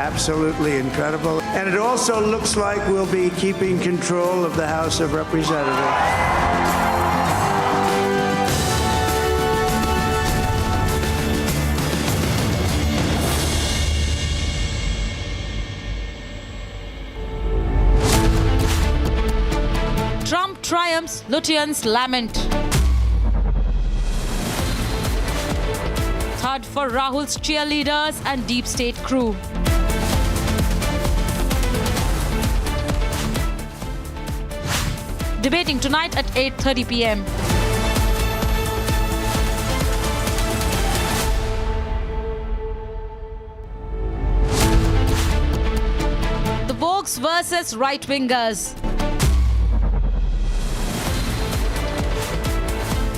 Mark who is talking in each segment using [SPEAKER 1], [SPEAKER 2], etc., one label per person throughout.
[SPEAKER 1] Absolutely incredible. And it also looks like we'll be keeping control of the House of Representatives.
[SPEAKER 2] Trump triumphs, Lutyens lament. Third for Rahul's cheerleaders and deep state crew. Debating tonight at 8:30 p.m. The Vogues versus right-wingers.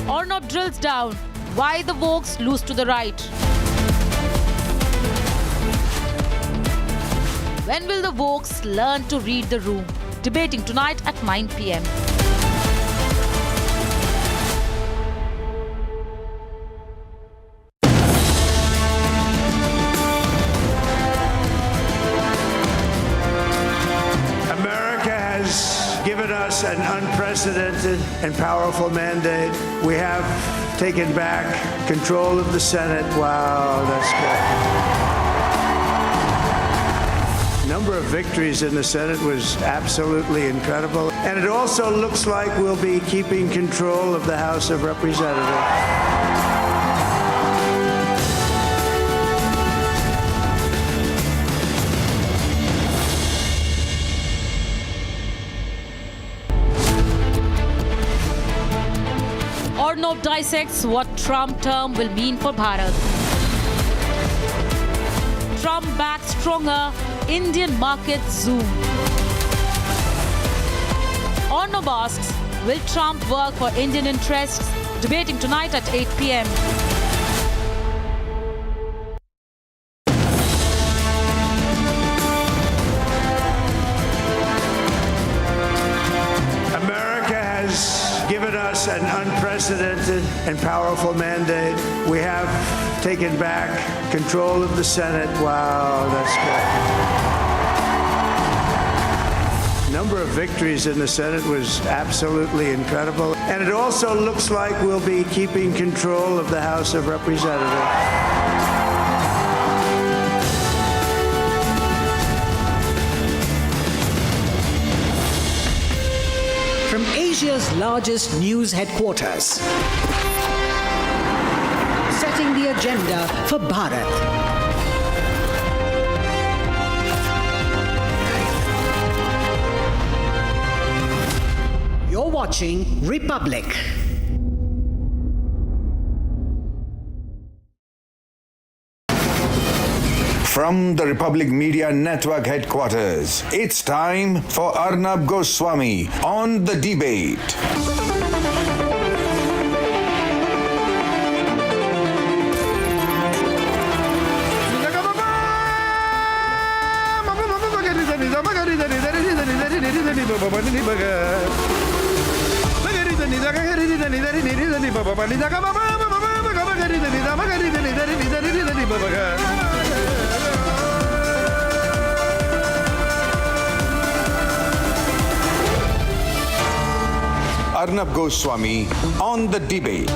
[SPEAKER 2] Arnab drills down why the Vogues lose to the right. When will the Vogues learn to read the room? Debating tonight at 9 p.m.
[SPEAKER 1] America has given us an unprecedented and powerful mandate. We have taken back control of the Senate. Wow, that's good. The number of victories in the Senate was absolutely incredible. And it also looks like we'll be keeping control of the House of Representatives.
[SPEAKER 2] Arnab dissects what Trump term will mean for Bharat. Trump back stronger, Indian markets zoom. Arnab asks, will Trump work for Indian interests? Debating tonight at 8 p.m.
[SPEAKER 1] America has given us an unprecedented and powerful mandate. We have taken back control of the Senate. Wow, that's good. The number of victories in the Senate was absolutely incredible. And it also looks like we'll be keeping control of the House of Representatives.
[SPEAKER 3] From Asia's largest news headquarters, setting the agenda for Bharat. You're watching Republic.
[SPEAKER 4] From the Republic Media Network headquarters, it's time for Arnab Goswami on The Debate. Arnab Goswami on The Debate.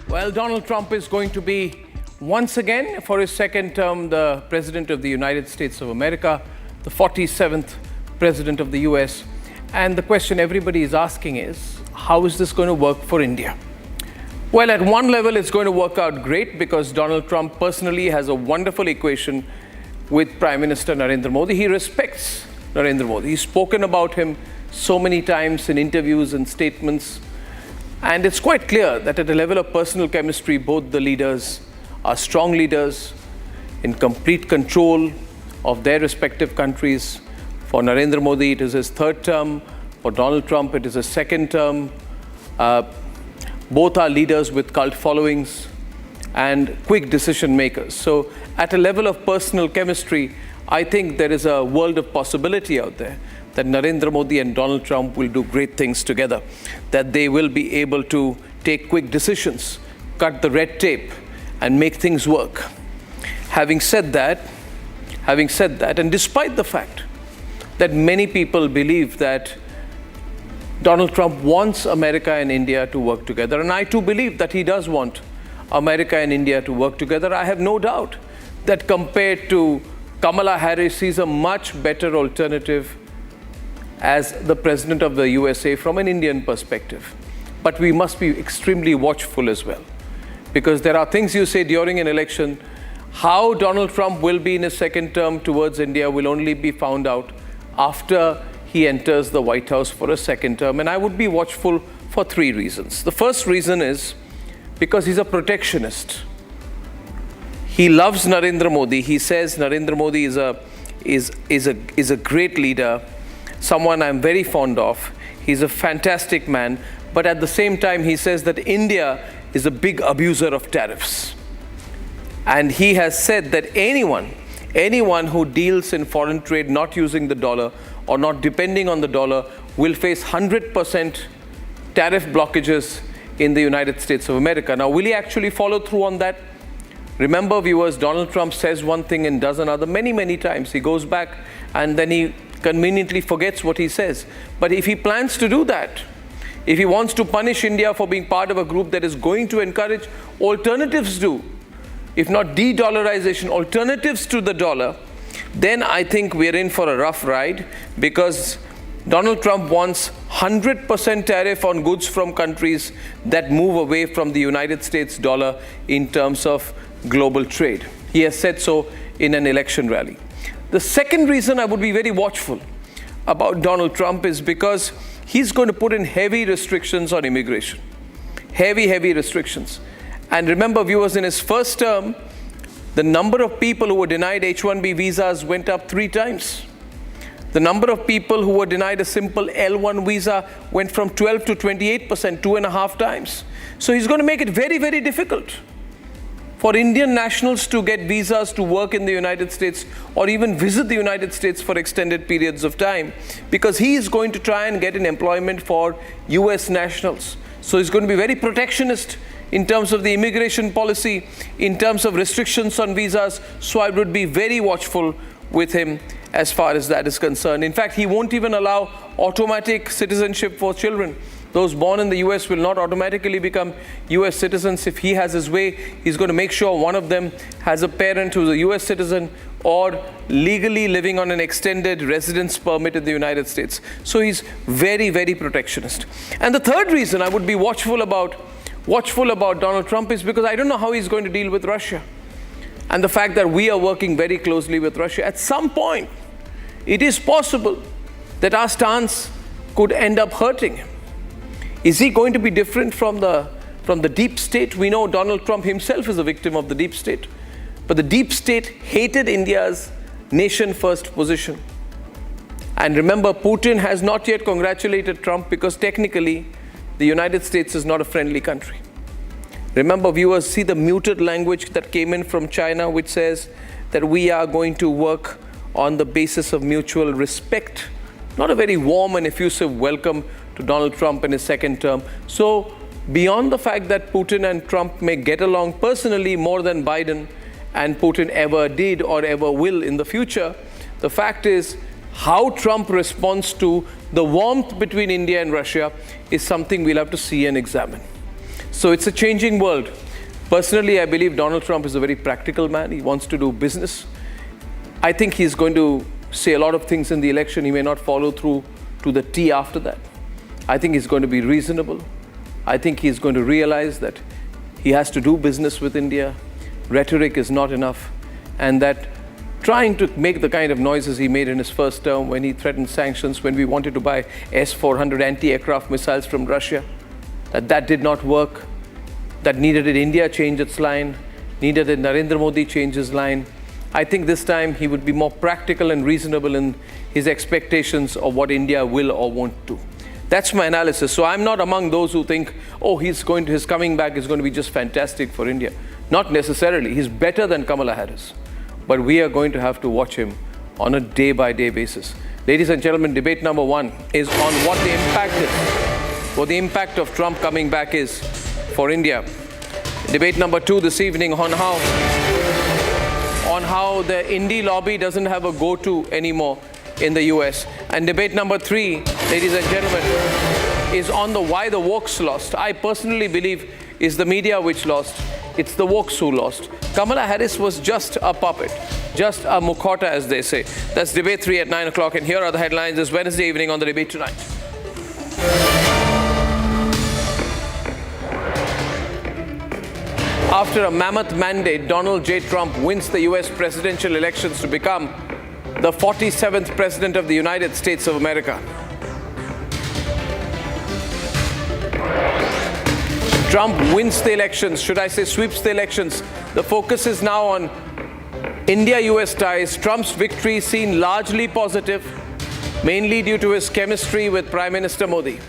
[SPEAKER 5] Well, Donald Trump is going to be, once again, for his second term, the President of the United States of America, the 47th President of the US. And the question everybody is asking is, how is this going to work for India? Well, at one level, it's going to work out great because Donald Trump personally has a wonderful equation with Prime Minister Narendra Modi. He respects Narendra Modi. He's spoken about him so many times in interviews and statements. And it's quite clear that at a level of personal chemistry, both the leaders are strong leaders in complete control of their respective countries. For Narendra Modi, it is his third term. For Donald Trump, it is his second term. Both are leaders with cult followings and quick decision makers. So at a level of personal chemistry, I think there is a world of possibility out there that Narendra Modi and Donald Trump will do great things together, that they will be able to take quick decisions cut the red tape and make things work. Having said that, and despite the fact that many people believe that Donald Trump wants America and India to work together, and I too believe that he does want America and India to work together, I have no doubt that compared to Kamala Harris, he's a much better alternative as the President of the USA from an Indian perspective. But we must be extremely watchful as well, because there are things you say during an election. How Donald Trump will be in his second term towards India will only be found out after he enters the White House for a second term. And I would be watchful for three reasons. The first reason is because he's a protectionist. He loves Narendra Modi. He says Narendra Modi is a great leader, someone I'm very fond of. He's a fantastic man. But at the same time, he says that India is a big abuser of tariffs. And he has said that anyone who deals in foreign trade not using the dollar or not depending on the dollar will face 100% tariff blockages in the United States of America. Now, will he actually follow through on that? Remember, viewers, Donald Trump says one thing and does another many, many times. He goes back and then he conveniently forgets what he says. But if he plans to do that, if he wants to punish India for being part of a group that is going to encourage alternatives to, if not de-dollarization, alternatives to the dollar, then I think we're in for a rough ride, because Donald Trump wants 100% tariff on goods from countries that move away from the United States dollar in terms of global trade. He has said so in an election rally. The second reason I would be very watchful about Donald Trump is because he's going to put in heavy restrictions on immigration. Heavy restrictions. And remember, viewers, in his first term, the number of people who were denied H-1B visas went up 3 times. The number of people who were denied a simple L-1 visa went from 12 to 28%, 2.5 times. So he's going to make it very, very difficult for Indian nationals to get visas to work in the United States or even visit the United States for extended periods of time, because he is going to try and get an employment for US nationals. So he's going to be very protectionist in terms of the immigration policy, in terms of restrictions on visas. So I would be very watchful with him as far as that is concerned. In fact, he won't even allow automatic citizenship for children. Those born in the US will not automatically become US citizens. If he has his way, he's going to make sure one of them has a parent who's a US citizen or legally living on an extended residence permit in the United States. So he's very, very protectionist. And the third reason I would be watchful about Donald Trump is because I don't know how he's going to deal with Russia. And the fact that we are working very closely with Russia, at some point, it is possible that our stance could end up hurting him. Is he going to be different from the deep state? We know Donald Trump himself is a victim of the deep state. But the deep state hated India's nation-first position. And remember, Putin has not yet congratulated Trump because technically the United States is not a friendly country. Remember, viewers, see the muted language that came in from China, which says that we are going to work on the basis of mutual respect. Not a very warm and effusive welcome to Donald Trump in his second term. So beyond the fact that Putin and Trump may get along personally more than Biden and Putin ever did or ever will in the future, the fact is how Trump responds to the warmth between India and Russia is something we'll have to see and examine. So it's a changing world. Personally, I believe Donald Trump is a very practical man. He wants to do business. I think he's going to say a lot of things in the election. He may not follow through to the T after that. I think he's going to be reasonable. I think he's going to realize that he has to do business with India. Rhetoric is not enough. And that trying to make the kind of noises he made in his first term when he threatened sanctions, when we wanted to buy S-400 anti-aircraft missiles from Russia, that did not work. That needed India change its line, needed Narendra Modi change his line. I think this time he would be more practical and reasonable in his expectations of what India will or won't do. That's my analysis. So I'm not among those who think, oh, his coming back is going to be just fantastic for India. Not necessarily. He's better than Kamala Harris. But we are going to have to watch him on a day-by-day basis. Ladies and gentlemen, debate number 1 is on what the impact is, what the impact of Trump coming back is for India. Debate number 2 this evening on how the indie lobby doesn't have a go-to anymore in the US. And debate number 3, ladies and gentlemen, is on why the wokes lost. I personally believe is the media which lost. It's the wokes who lost. Kamala Harris was just a puppet, just a mukhota, as they say. That's debate 3 at 9 o'clock. And here are the headlines this Wednesday evening on the Debate Tonight. After a mammoth mandate, Donald J. Trump wins the US presidential elections to become the 47th President of the United States of America. Trump wins the elections, should I say sweeps the elections. The focus is now on India-US ties. Trump's victory seen largely positive, mainly due to his chemistry with Prime Minister Modi.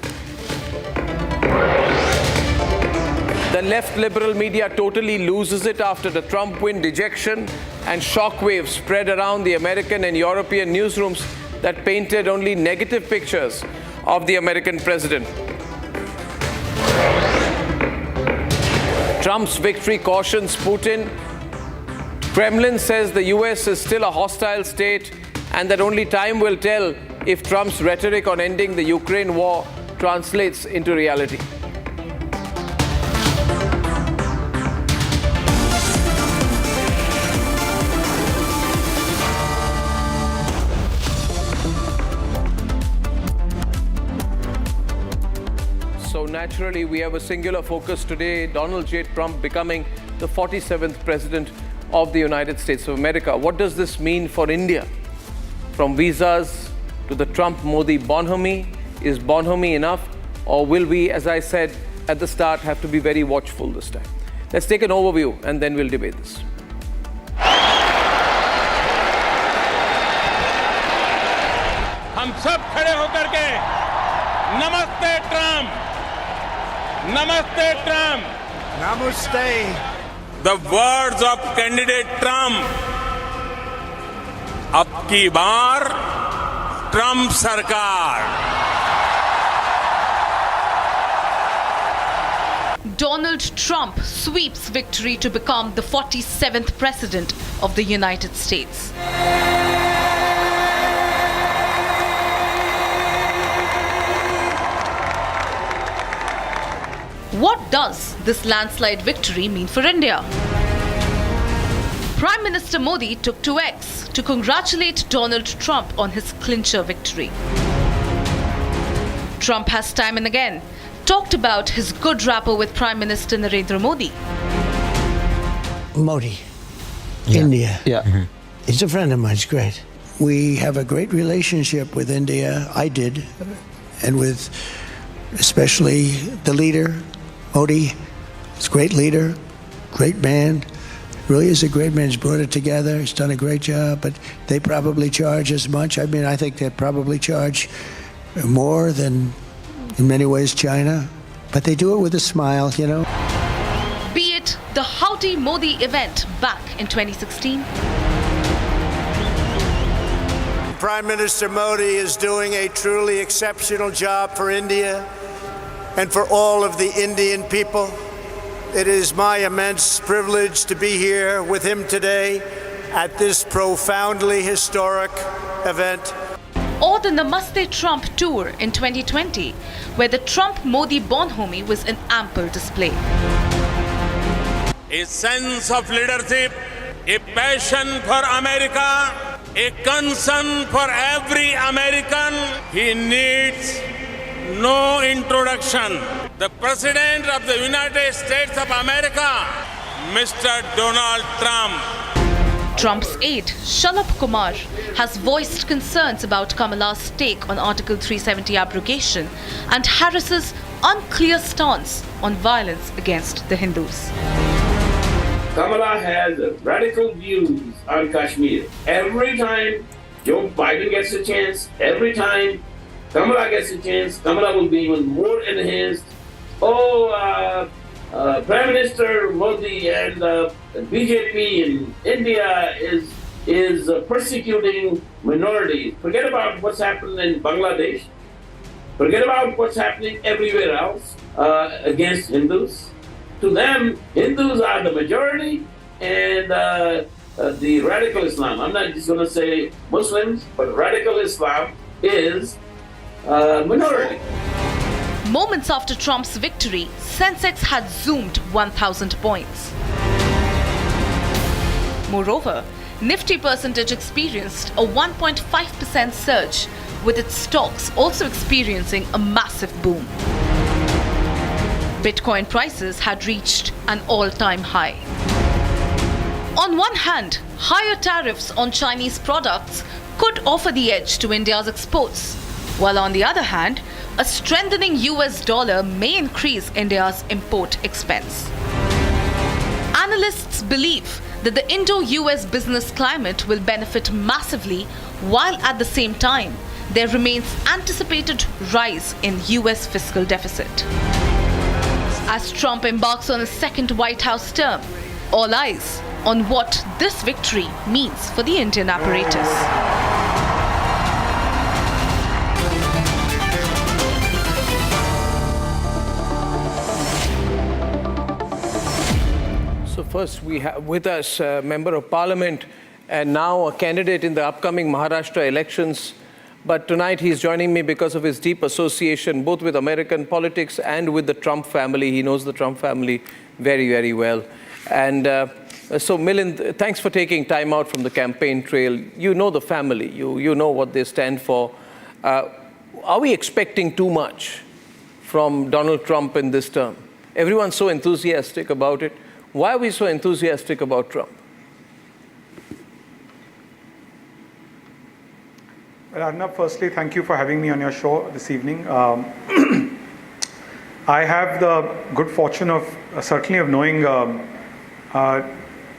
[SPEAKER 5] The left liberal media totally loses it after the Trump win. Dejection and shockwaves spread around the American and European newsrooms that painted only negative pictures of the American president. Trump's victory cautions Putin. Kremlin says the US is still a hostile state and that only time will tell if Trump's rhetoric on ending the Ukraine war translates into reality. So naturally, we have a singular focus today, Donald J. Trump becoming the 47th President of the United States of America. What does this mean for India? From visas to the Trump-Modi bonhomie, is bonhomie enough? Or will we, as I said at the start, have to be very watchful this time? Let's take an overview and then we'll debate this.
[SPEAKER 6] हम सब खड़े होकर के नमस्ते Trump, नमस्ते Trump.
[SPEAKER 1] Namaste.
[SPEAKER 6] The words of candidate Trump. अब की बार Trump सरकार.
[SPEAKER 7] Donald Trump sweeps victory to become the 47th President of the United States. What does this landslide victory mean for India? Prime Minister Modi took to X to congratulate Donald Trump on his clincher victory. Trump has time and again talked about his good rapport with Prime Minister Narendra Modi.
[SPEAKER 1] Modi, India. Yeah. He's a friend of mine. He's great. We have a great relationship with India. I did. And with especially the leader, Modi. He's a great leader, great man. Really is a great man. He's brought it together. He's done a great job. But they probably charge as much. I mean, I think they probably charge more than, in many ways, China. But they do it with a smile, you know.
[SPEAKER 7] Be it the Howdy Modi event back in 2016.
[SPEAKER 1] Prime Minister Modi is doing a truly exceptional job for India and for all of the Indian people. It is my immense privilege to be here with him today at this profoundly historic event.
[SPEAKER 7] Or the Namaste Trump tour in 2020, where the Trump-Modi bonhomie was in ample display.
[SPEAKER 6] A sense of leadership, a passion for America, a concern for every American. He needs no introduction. The President of the United States of America, Mr. Donald Trump.
[SPEAKER 7] Trump's aide, Shalabh Kumar, has voiced concerns about Kamala's take on Article 370 abrogation and Harris's unclear stance on violence against the Hindus.
[SPEAKER 8] Kamala has radical views on Kashmir. Every time Joe Biden gets a chance, every time Kamala gets a chance, Kamala will be even more enhanced. Prime Minister Modi and BJP in India is persecuting minorities. Forget about what's happening in Bangladesh. Forget about what's happening everywhere else against Hindus. To them, Hindus are the majority and the radical Islam. I'm not just going to say Muslims, but radical Islam is minority.
[SPEAKER 7] Moments after Trump's victory, Sensex had zoomed 1,000 points. Moreover, Nifty percentage experienced a 1.5% surge, with its stocks also experiencing a massive boom. Bitcoin prices had reached an all-time high. On one hand, higher tariffs on Chinese products could offer the edge to India's exports, while on the other hand, a strengthening US dollar may increase India's import expense. Analysts believe that the Indo-US business climate will benefit massively, while at the same time, there remains anticipated rise in US fiscal deficit. As Trump embarks on his second White House term, all eyes on what this victory means for the Indian apparatus.
[SPEAKER 5] So first we have with us a Member of Parliament and now a candidate in the upcoming Maharashtra elections. But tonight he's joining me because of his deep association both with American politics and with the Trump family. He knows the Trump family very, very well. And so Milind, thanks for taking time out from the campaign trail. You know the family, you know what they stand for. Are we expecting too much from Donald Trump in this term? Everyone's so enthusiastic about it. Why are we so enthusiastic about Trump?
[SPEAKER 9] Well, Arnab, firstly, thank you for having me on your show this evening. I have the good fortune of certainly of knowing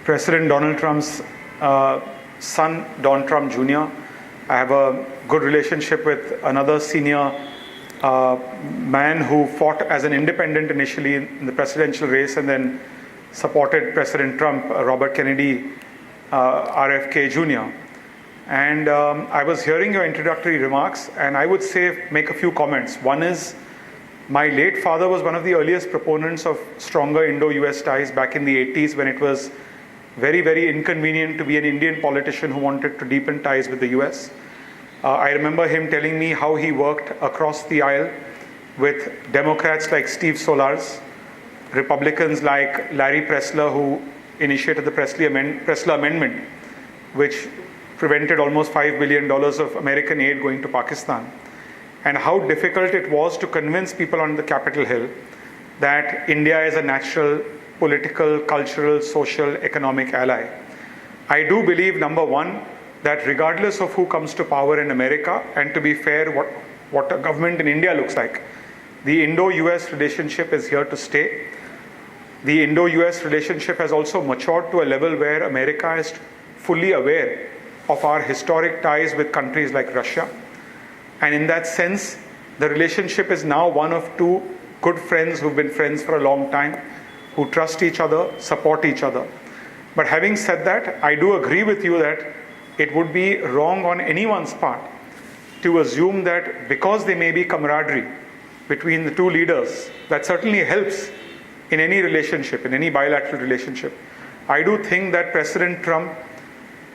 [SPEAKER 9] President Donald Trump's son, Don Trump Jr. I have a good relationship with another senior man who fought as an independent initially in the presidential race and then supported President Trump, Robert Kennedy, RFK Jr. And I was hearing your introductory remarks, and I would say make a few comments. One is, my late father was one of the earliest proponents of stronger Indo-US ties back in the 80s when it was very, very inconvenient to be an Indian politician who wanted to deepen ties with the US. I remember him telling me how he worked across the aisle with Democrats like Steve Solars, Republicans like Larry Pressler, who initiated the Pressler Amendment, which prevented almost $5 billion of American aid going to Pakistan, and how difficult it was to convince people on the Capitol Hill that India is a natural political, cultural, social, economic ally. I do believe, number one, that regardless of who comes to power in America, and to be fair, what a government in India looks like, the Indo-US relationship is here to stay. The Indo-US relationship has also matured to a level where America is fully aware of our historic ties with countries like Russia. And in that sense, the relationship is now one of two good friends who've been friends for a long time, who trust each other, support each other. But having said that, I do agree with you that it would be wrong on anyone's part to assume that because there may be camaraderie between the two leaders, that certainly helps in any relationship, in any bilateral relationship. I do think that President Trump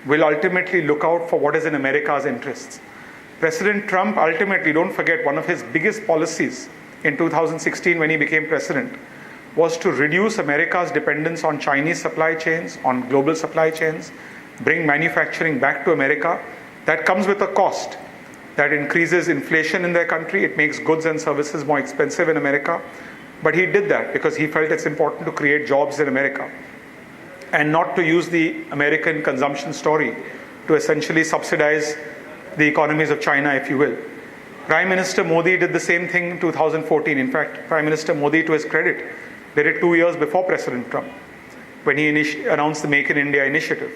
[SPEAKER 9] will ultimately look out for what is in America's interests. President Trump ultimately, don't forget, one of his biggest policies in 2016 when he became president was to reduce America's dependence on Chinese supply chains, on global supply chains, bring manufacturing back to America. That comes with a cost. That increases inflation in their country. It makes goods and services more expensive in America. But he did that because he felt it's important to create jobs in America and not to use the American consumption story to essentially subsidize the economies of China, if you will. Prime Minister Modi did the same thing in 2014. In fact, Prime Minister Modi, to his credit, did it 2 years before President Trump, when he announced the Make in India initiative.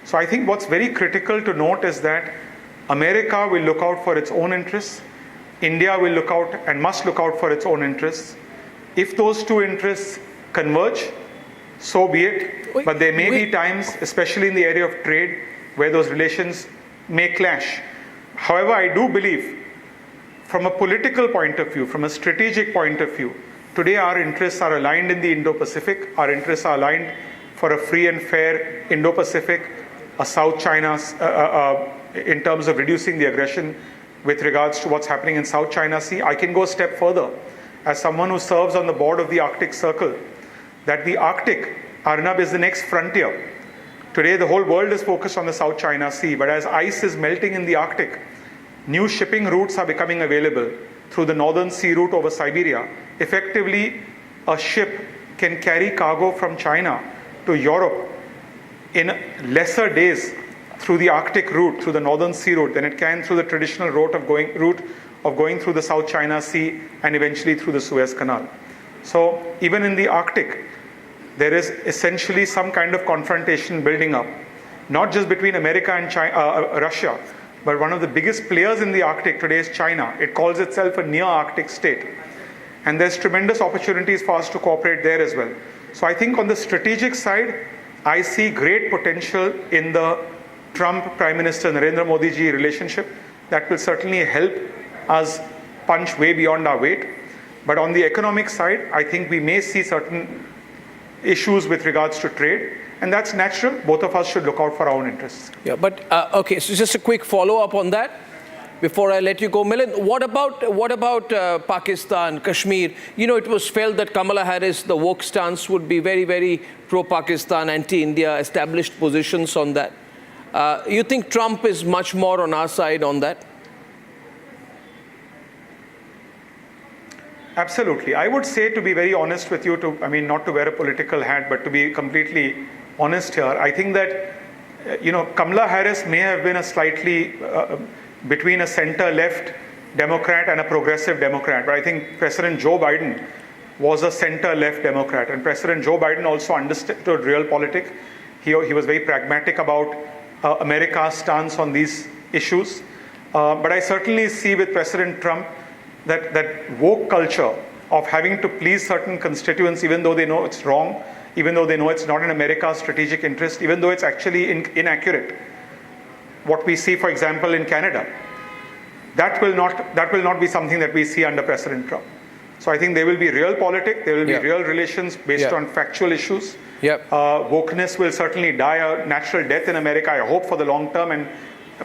[SPEAKER 9] So I think what's very critical to note is that America will look out for its own interests. India will look out and must look out for its own interests. If those two interests converge, so be it. But there may be times, especially in the area of trade, where those relations may clash. However, I do believe, from a political point of view, from a strategic point of view, Today, our interests are aligned in the Indo-Pacific. Our interests are aligned for a free and fair Indo-Pacific, a South China, in terms of reducing the aggression with regards to what's happening in South China Sea. I can go a step further. As someone who serves on the board of the Arctic Circle, that the Arctic, Arnab, is the next frontier. Today, the whole world is focused on the South China Sea, but as ice is melting in the Arctic, new shipping routes are becoming available through the northern sea route over Siberia. Effectively, a ship can carry cargo from China to Europe in lesser days through the Arctic route, through the northern sea route, than it can through the traditional route of going through the South China Sea and eventually through the Suez Canal. So even in the Arctic, there is essentially some kind of confrontation building up, not just between America and Russia, but one of the biggest players in the Arctic today is China. It calls itself a near-Arctic state. And there's tremendous opportunities for us to cooperate there as well. So I think on the strategic side, I see great potential in the Trump Prime Minister Narendra Modi ji relationship that will certainly help us punch way beyond our weight. But on the economic side, I think we may see certain issues with regards to trade, and that's natural. Both of us should look out for our own interests.
[SPEAKER 5] Yeah, but okay, so just a quick follow-up on that before I let you go. Milind, what about Pakistan, Kashmir? You know, it was felt that Kamala Harris, the woke stance, would be very, very pro-Pakistan, anti-India, established positions on that. You think Trump is much more on our side on that?
[SPEAKER 9] Absolutely. I would say, to be very honest with you, not to wear a political hat, but to be completely honest here, I think that, Kamala Harris may have been a slightly between a center-left Democrat and a progressive Democrat. But I think President Joe Biden was a center-left Democrat. And President Joe Biden also understood realpolitik. He was very pragmatic about America's stance on these issues. But I certainly see with President Trump that woke culture of having to please certain constituents, even though they know it's wrong, even though they know it's not in America's strategic interest, even though it's actually inaccurate. What we see, for example, in Canada, that will not be something that we see under President Trump. So I think there will be realpolitik, there will be real relations based on factual issues. Wokeness will certainly die a natural death in America, I hope, for the long term and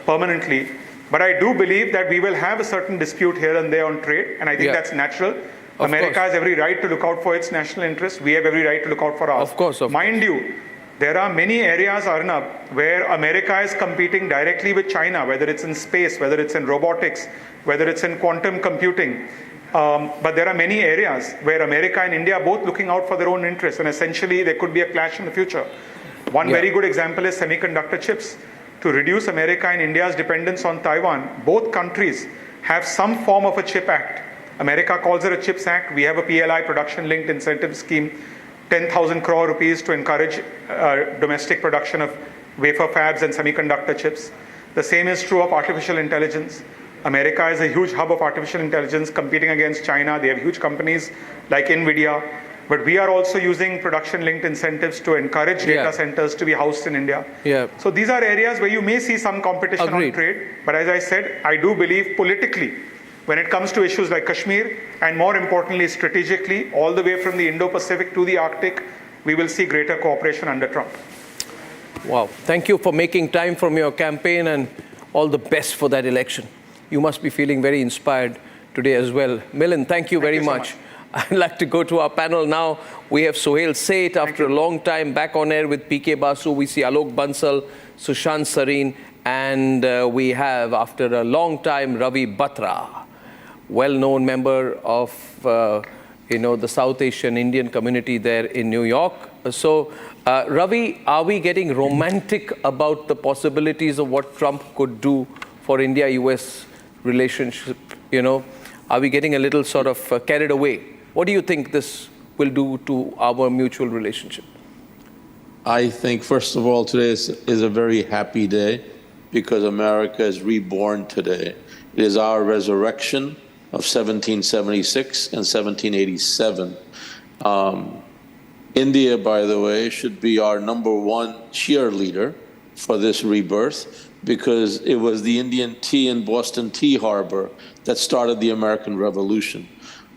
[SPEAKER 9] permanently. But I do believe that we will have a certain dispute here and there on trade, and I think that's natural. America has every right to look out for its national interests. We have every right to look out for ours.
[SPEAKER 5] Of course.
[SPEAKER 9] Mind you, there are many areas, Arnab, where America is competing directly with China, whether it's in space, whether it's in robotics, whether it's in quantum computing. But there are many areas where America and India are both looking out for their own interests, and essentially there could be a clash in the future. One very good example is semiconductor chips. To reduce America and India's dependence on Taiwan, both countries have some form of a chip act. America calls it a CHIPS Act. We have a PLI, production-linked incentive scheme, 10,000 crore rupees to encourage domestic production of wafer fabs and semiconductor chips. The same is true of artificial intelligence. America is a huge hub of artificial intelligence competing against China. They have huge companies like NVIDIA. But we are also using production-linked incentives to encourage data centers to be housed in India. So these are areas where you may see some competition on trade. But as I said, I do believe politically, when it comes to issues like Kashmir, and more importantly, strategically, all the way from the Indo-Pacific to the Arctic, we will see greater cooperation under Trump.
[SPEAKER 5] Wow. Thank you for making time from your campaign, and all the best for that election. You must be feeling very inspired today as well. Milind, thank you very much. I'd like to go to our panel now. We have Suhel Seth after a long time back on air with PK Basu. We see Alok Bansal, Sushant Sareen, and we have, after a long time, Ravi Batra, well-known member of the South Asian Indian community there in New York. So, Ravi, are we getting romantic about the possibilities of what Trump could do for India-US relationship? Are we getting a little sort of carried away? What do you think this will do to our mutual relationship?
[SPEAKER 10] I think, first of all, today is a very happy day because America is reborn today. It is our resurrection of 1776 and 1787. India, by the way, should be our #1 cheerleader for this rebirth because it was the Indian tea in Boston Tea Harbor that started the American Revolution.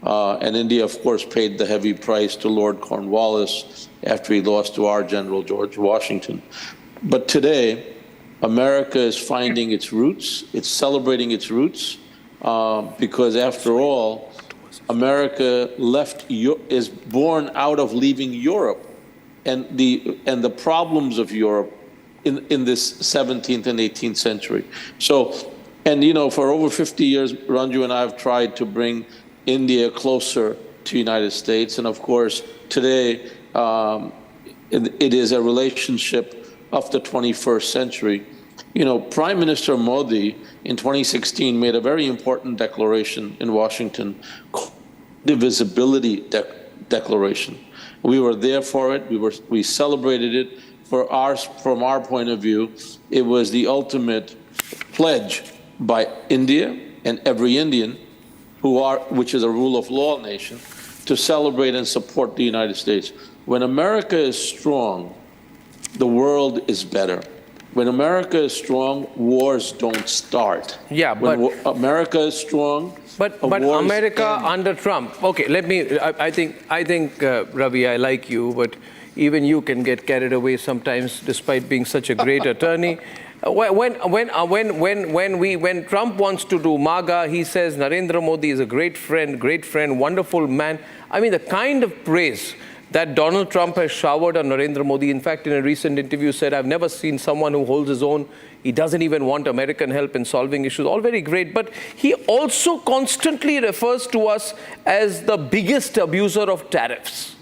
[SPEAKER 10] And India, of course, paid the heavy price to Lord Cornwallis after he lost to our General George Washington. But today, America is finding its roots. It's celebrating its roots because, after all, America is born out of leaving Europe and the problems of Europe in this 17th and 18th century. So, and for over 50 years, Ranju and I have tried to bring India closer to the United States, and of course, today it is a relationship of the 21st century. Prime Minister Modi in 2016 made a very important declaration in Washington, the Visibility Declaration. We were there for it. We celebrated it. From our point of view, it was the ultimate pledge by India and every Indian which is a rule of law nation, to celebrate and support the United States. When America is strong, the world is better. When America is strong, wars don't start.
[SPEAKER 5] Yeah, but
[SPEAKER 10] when America is strong,
[SPEAKER 5] but America under Trump. Okay, I think Ravi, I like you, but even you can get carried away sometimes, despite being such a great attorney. When Trump wants to do MAGA, he says Narendra Modi is a great friend, wonderful man. I mean, the kind of praise that Donald Trump has showered on Narendra Modi. In fact, in a recent interview said, I've never seen someone who holds his own. He doesn't even want American help in solving issues. All very great. But he also constantly refers to us as the biggest abuser of tariffs.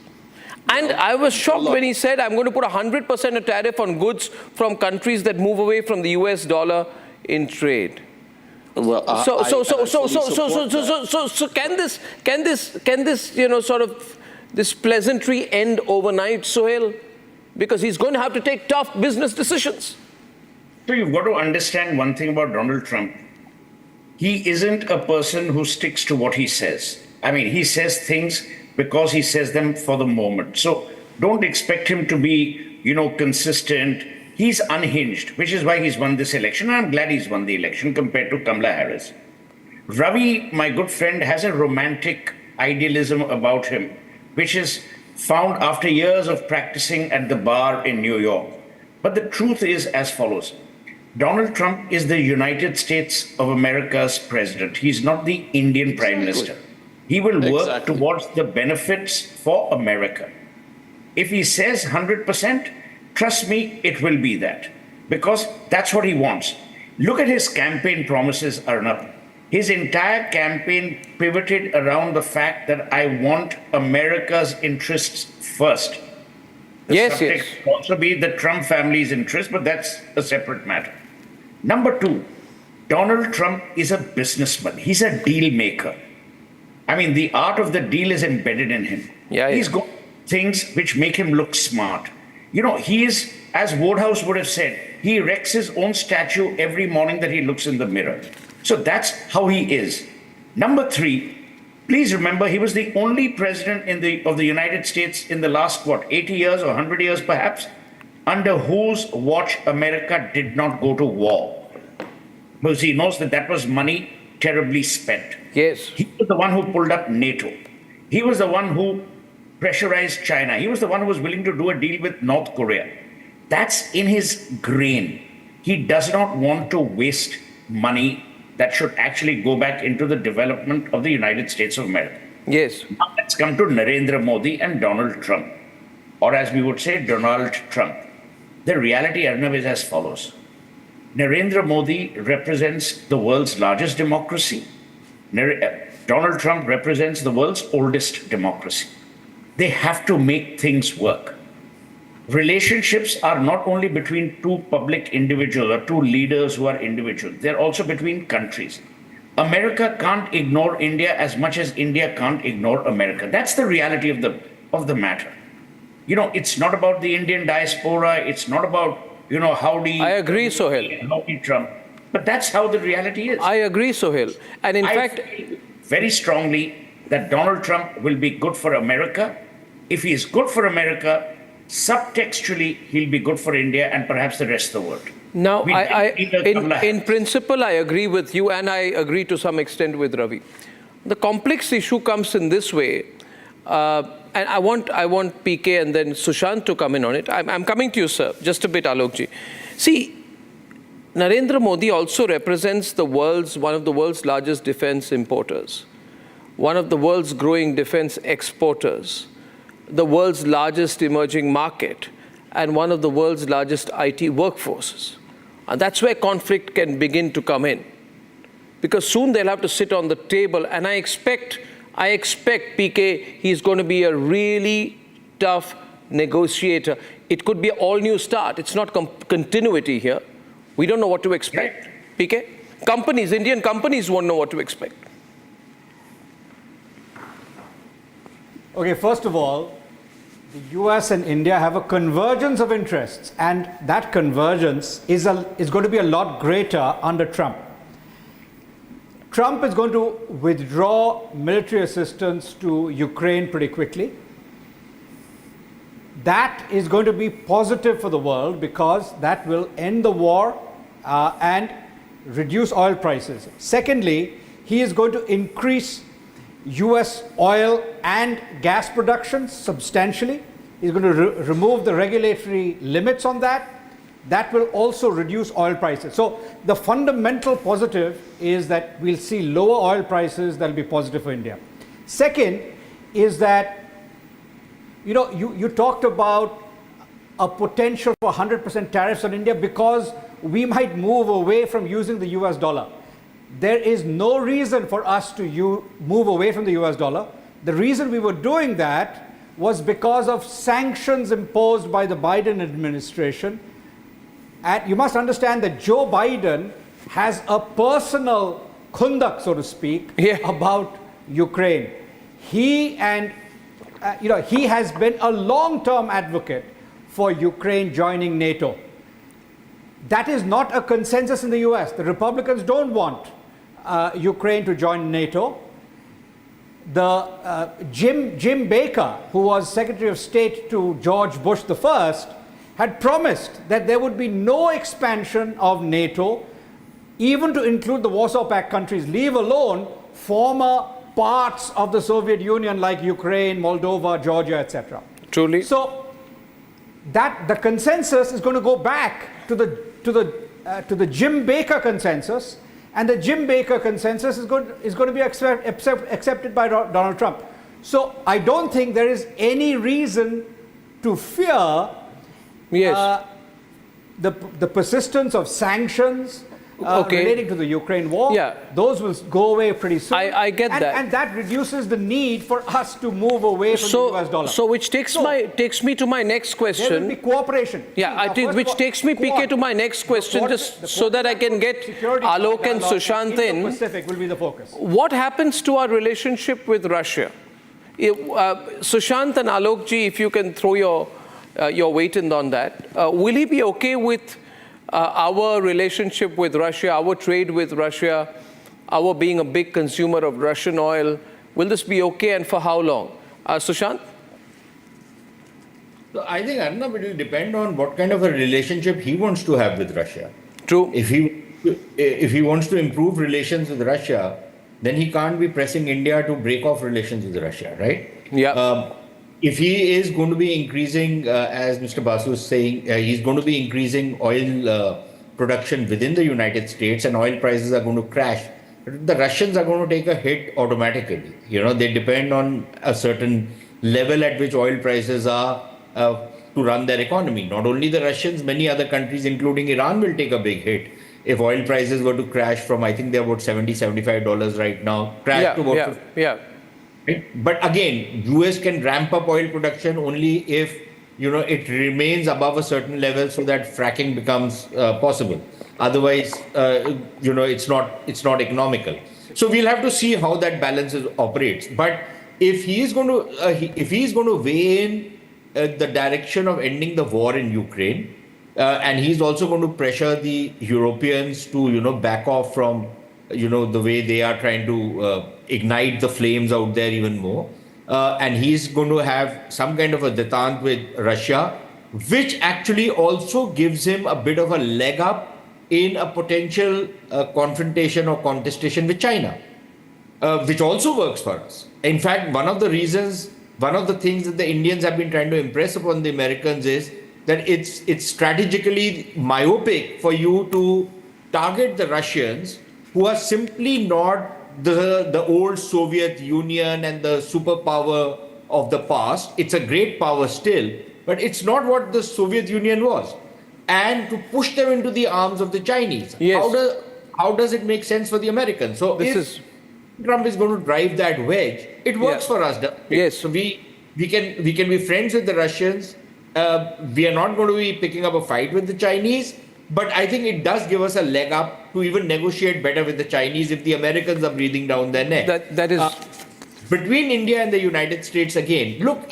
[SPEAKER 5] And I was shocked when he said, I'm going to put 100% a tariff on goods from countries that move away from the US dollar in trade.
[SPEAKER 10] Well,
[SPEAKER 5] can this, sort of this pleasantry end overnight, Suhel? Because he's going to have to take tough business decisions.
[SPEAKER 11] So you've got to understand one thing about Donald Trump. He isn't a person who sticks to what he says. I mean, he says things because he says them for the moment. So don't expect him to be, consistent. He's unhinged, which is why he's won this election. And I'm glad he's won the election compared to Kamala Harris. Ravi, my good friend, has a romantic idealism about him, which is found after years of practicing at the bar in New York. But the truth is as follows. Donald Trump is the United States of America's president. He's not the Indian prime minister. He will work towards the benefits for America. If he says 100%, trust me, it will be that. Because that's what he wants. Look at his campaign promises, Arnab. His entire campaign pivoted around the fact that I want America's interests first. The subject will also be the Trump family's interest, but that's a separate matter. Number two, Donald Trump is a businessman. He's a deal maker. I mean, the art of the deal is embedded in him. He's got things which make him look smart. He is, as Wodehouse would have said, he erects his own statue every morning that he looks in the mirror. So that's how he is. Number three, please remember, he was the only president of the United States in the last, 80 years or 100 years perhaps, under whose watch America did not go to war. Because he knows that was money terribly spent.
[SPEAKER 5] Yes.
[SPEAKER 11] He was the one who pulled up NATO. He was the one who pressurized China. He was the one who was willing to do a deal with North Korea. That's in his grain. He does not want to waste money that should actually go back into the development of the United States of America.
[SPEAKER 5] Yes.
[SPEAKER 11] Now let's come to Narendra Modi and Donald Trump, or as we would say, Donald Trump. The reality, Arnab, is as follows. Narendra Modi represents the world's largest democracy. Donald Trump represents the world's oldest democracy. They have to make things work. Relationships are not only between two public individuals or two leaders who are individuals, they're also between countries. America can't ignore India as much as India can't ignore America. That's the reality of the matter. It's not about the Indian diaspora, it's not about, howdy.
[SPEAKER 5] I agree, Suhel.
[SPEAKER 11] Howdy Trump. But that's how the reality is.
[SPEAKER 5] I agree, Suhel. And in fact,
[SPEAKER 11] feel very strongly that Donald Trump will be good for America. If he is good for America, subtextually, he'll be good for India and perhaps the rest of the world.
[SPEAKER 5] Now, in principle, I agree with you, and I agree to some extent with Ravi. The complex issue comes in this way, and I want PK and then Sushant to come in on it. I'm coming to you, sir, just a bit, Alokji. See, Narendra Modi also represents one of the world's largest defense importers, one of the world's growing defense exporters, the world's largest emerging market, and one of the world's largest IT workforces. And that's where conflict can begin to come in. Because soon they'll have to sit on the table, and I expect PK, he's going to be a really tough negotiator. It could be an all-new start. It's not continuity here. We don't know what to expect. PK? Indian companies won't know what to expect.
[SPEAKER 12] Okay, first of all, the US and India have a convergence of interests, and that convergence is going to be a lot greater under Trump. Trump is going to withdraw military assistance to Ukraine pretty quickly. That is going to be positive for the world because that will end the war and reduce oil prices. Secondly, he is going to increase US oil and gas production substantially. He's going to remove the regulatory limits on that. That will also reduce oil prices. So the fundamental positive is that we'll see lower oil prices. That'll be positive for India. Second is that, you talked about a potential for 100% tariffs on India because we might move away from using the US dollar. There is no reason for us to move away from the US dollar. The reason we were doing that was because of sanctions imposed by the Biden administration. And you must understand that Joe Biden has a personal kundak, so to speak, about Ukraine. He has been a long-term advocate for Ukraine joining NATO. That is not a consensus in the US. The Republicans don't want Ukraine to join NATO. Jim Baker, who was Secretary of State to George Bush I, had promised that there would be no expansion of NATO, even to include the Warsaw Pact countries, leave alone former parts of the Soviet Union like Ukraine, Moldova, Georgia, etc.
[SPEAKER 5] Truly.
[SPEAKER 12] So that the consensus is going to go back to the Jim Baker consensus, and the Jim Baker consensus is going to be accepted by Donald Trump. So I don't think there is any reason to fear the persistence of sanctions relating to the Ukraine war. Those will go away pretty soon.
[SPEAKER 5] I get that.
[SPEAKER 12] And that reduces the need for us to move away from the US dollar.
[SPEAKER 5] So which takes me to my next question.
[SPEAKER 12] There will be cooperation.
[SPEAKER 5] Which takes me, PK, to my next question, just so that I can get Alok and Sushant in.
[SPEAKER 12] Pacific will be the focus.
[SPEAKER 5] What happens to our relationship with Russia? Sushant and Alokji, if you can throw your weight in on that. Will he be okay with our relationship with Russia, our trade with Russia, our being a big consumer of Russian oil? Will this be okay, and for how long? Sushant?
[SPEAKER 13] So I think, Arnab, it will depend on what kind of a relationship he wants to have with Russia.
[SPEAKER 5] True.
[SPEAKER 13] If he wants to improve relations with Russia, then he can't be pressing India to break off relations with Russia, right? If he is going to be increasing, as Mr. Basu is saying, he's going to be increasing oil production within the United States, and oil prices are going to crash, the Russians are going to take a hit automatically. They depend on a certain level at which oil prices are to run their economy. Not only the Russians, many other countries, including Iran, will take a big hit if oil prices were to crash from, I think they're about $70-$75 right now, crash to about Right? But again, US can ramp up oil production only if it remains above a certain level so that fracking becomes possible. Otherwise, it's not economical. So we'll have to see how that balance operates. But if he is going to weigh in the direction of ending the war in Ukraine, and he's also going to pressure the Europeans to back off from the way they are trying to ignite the flames out there even more. And he's going to have some kind of a détente with Russia, which actually also gives him a bit of a leg up in a potential confrontation or contestation with China. which also works for us. In fact, one of the things that the Indians have been trying to impress upon the Americans is that it's strategically myopic for you to target the Russians, who are simply not the old Soviet Union and the superpower of the past. It's a great power still, but it's not what the Soviet Union was. And to push them into the arms of the Chinese.
[SPEAKER 5] Yes.
[SPEAKER 13] How does it make sense for the Americans? So if Trump is going to drive that wedge, it works for us.
[SPEAKER 5] Yes.
[SPEAKER 13] So we can be friends with the Russians. We are not going to be picking up a fight with the Chinese, but I think it does give us a leg up to even negotiate better with the Chinese if the Americans are breathing down their neck.
[SPEAKER 5] That is
[SPEAKER 13] between India and the United States again. Look,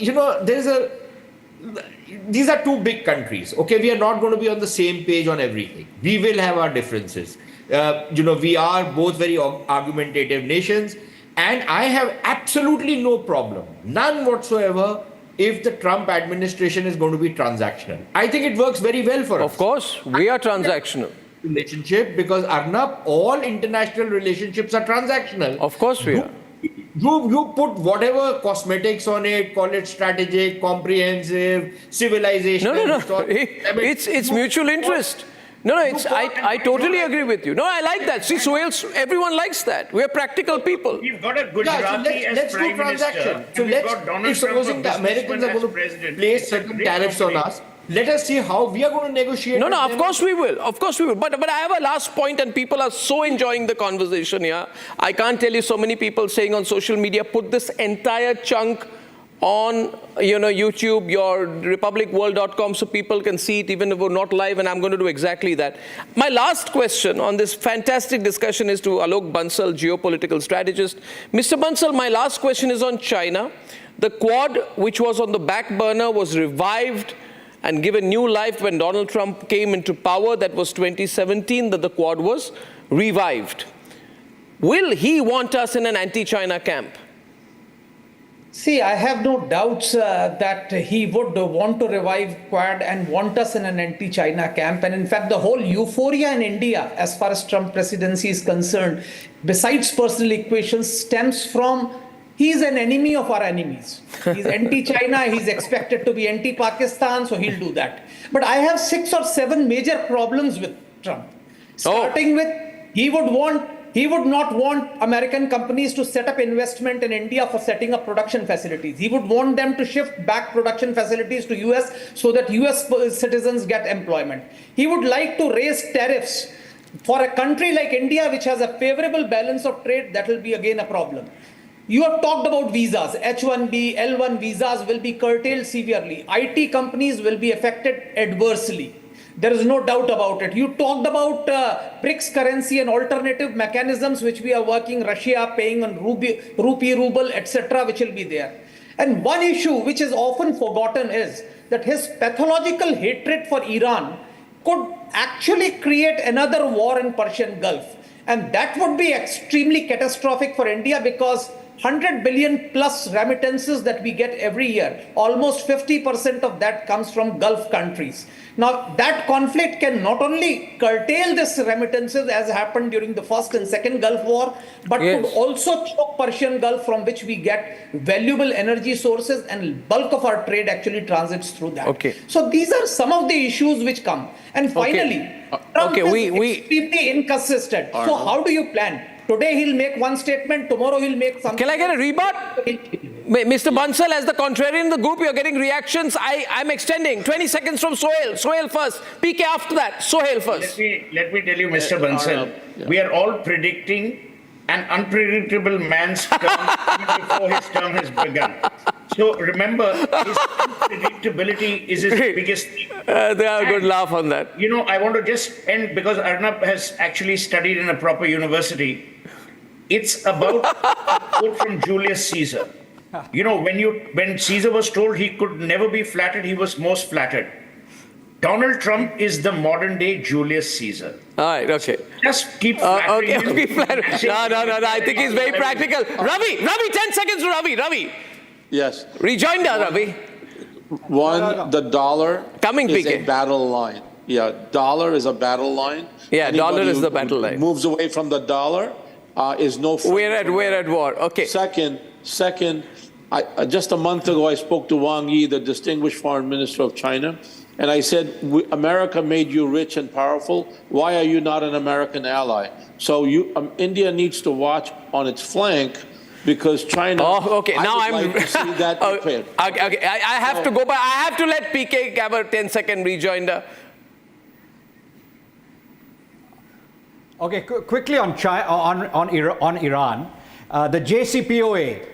[SPEAKER 13] these are two big countries. Okay, we are not going to be on the same page on everything. We will have our differences. We are both very argumentative nations, and I have absolutely no problem, none whatsoever, if the Trump administration is going to be transactional. I think it works very well for us.
[SPEAKER 5] Of course, we are transactional.
[SPEAKER 13] Relationship, because Arnab, all international relationships are transactional.
[SPEAKER 5] Of course we are.
[SPEAKER 13] You put whatever cosmetics on it, call it strategic, comprehensive, civilization.
[SPEAKER 5] No. It's mutual interest. No, I totally agree with you. No, I like that. See, Suhel, everyone likes that. We're practical people.
[SPEAKER 11] We've got a Gujarati as Prime Minister.
[SPEAKER 13] So if supposing the Americans are going to place certain tariffs on us, let us see how we are going to negotiate.
[SPEAKER 5] No, of course we will. Of course we will. But I have a last point, and people are so enjoying the conversation here. I can't tell you, so many people saying on social media, put this entire chunk on YouTube, your republicworld.com, so people can see it even if we're not live, and I'm going to do exactly that. My last question on this fantastic discussion is to Alok Bansal, geopolitical strategist. Mr. Bansal, my last question is on China. The Quad, which was on the back burner, was revived and given new life when Donald Trump came into power. That was 2017 that the Quad was revived. Will he want us in an anti-China camp?
[SPEAKER 14] See, I have no doubts that he would want to revive Quad and want us in an anti-China camp. And in fact, the whole euphoria in India, as far as Trump presidency is concerned, besides personal equations, stems from he's an enemy of our enemies. He's anti-China, he's expected to be anti-Pakistan, so he'll do that. But I have 6 or 7 major problems with Trump. Starting with, he would not want American companies to set up investment in India for setting up production facilities. He would want them to shift back production facilities to US so that US citizens get employment. He would like to raise tariffs. For a country like India, which has a favorable balance of trade, that will be again a problem. You have talked about visas. H-1B, L-1 visas will be curtailed severely. IT companies will be affected adversely. There is no doubt about it. You talked about BRICS currency and alternative mechanisms which we are working, Russia paying on rupee, ruble, etc., which will be there. And one issue which is often forgotten is that his pathological hatred for Iran could actually create another war in Persian Gulf. And that would be extremely catastrophic for India, because 100 billion plus remittances that we get every year, almost 50% of that comes from Gulf countries. Now, that conflict can not only curtail this remittances as happened during the first and second Gulf War, but could also choke Persian Gulf, from which we get valuable energy sources, and bulk of our trade actually transits through that. So these are some of the issues which come. And finally, Trump is extremely inconsistent. So how do you plan? Today he'll make one statement, tomorrow he'll make something.
[SPEAKER 5] Can I get a rebut? Mr. Bansal, as the contrarian in the group, you're getting reactions. I'm extending. 20 seconds from Suhel. Suhel first. PK after that. Suhel first.
[SPEAKER 11] Let me tell you, Mr. Bansal, we are all predicting an unpredictable man's term even before his term has begun. So remember, his unpredictability is his biggest thing.
[SPEAKER 5] They have a good laugh on that.
[SPEAKER 11] I want to just end, because Arnab has actually studied in a proper university. It's about a quote from Julius Caesar. When Caesar was told he could never be flattered, he was most flattered. Donald Trump is the modern day Julius Caesar.
[SPEAKER 5] All right, okay.
[SPEAKER 11] Just keep flattering him.
[SPEAKER 5] No, I think he's very practical. Ravi, 10 seconds to Ravi.
[SPEAKER 10] Yes.
[SPEAKER 5] Rejoinder, Ravi.
[SPEAKER 10] The dollar is
[SPEAKER 5] PK.
[SPEAKER 10] a battle line. Yeah, dollar is a battle line.
[SPEAKER 5] Yeah, dollar is the battle line.
[SPEAKER 10] Moves away from the dollar is no friend.
[SPEAKER 5] We're at war. Okay.
[SPEAKER 10] Second, just a month ago, I spoke to Wang Yi, the distinguished foreign minister of China, and I said, America made you rich and powerful. Why are you not an American ally? So India needs to watch on its flank, because China.
[SPEAKER 5] Oh, okay. Now I'm.
[SPEAKER 10] Like to see that
[SPEAKER 5] okay. I have to go, but I have to let PK have a 10-second rejoinder.
[SPEAKER 12] Okay, quickly on Iran, the JCPOA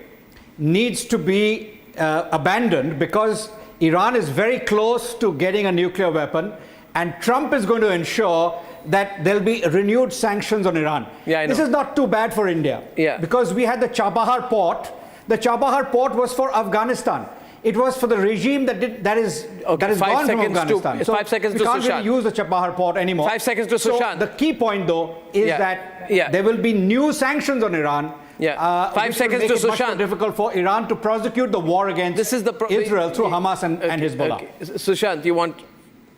[SPEAKER 12] needs to be abandoned because Iran is very close to getting a nuclear weapon, and Trump is going to ensure that there'll be renewed sanctions on Iran.
[SPEAKER 5] Yeah, I know.
[SPEAKER 12] This is not too bad for India.
[SPEAKER 5] Yeah.
[SPEAKER 12] Because we had the Chabahar port. The Chabahar port was for Afghanistan. It was for the regime that is gone from Afghanistan. So
[SPEAKER 5] 5 seconds
[SPEAKER 12] we
[SPEAKER 5] to
[SPEAKER 12] can't
[SPEAKER 5] Sushant.
[SPEAKER 12] really use the Chabahar port anymore.
[SPEAKER 5] 5 seconds to Sushant.
[SPEAKER 12] So the key point, though, is that there will be new sanctions on Iran.
[SPEAKER 5] Yeah. 5 seconds to
[SPEAKER 12] It much more
[SPEAKER 5] Sushant.
[SPEAKER 12] difficult for Iran to prosecute the war against Israel through Hamas and Hezbollah.
[SPEAKER 5] Okay. Sushant, you want?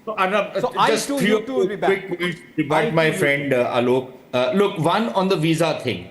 [SPEAKER 13] Arnab,
[SPEAKER 12] So
[SPEAKER 13] just few quick points about my friend Alok. Look, one on the visa thing.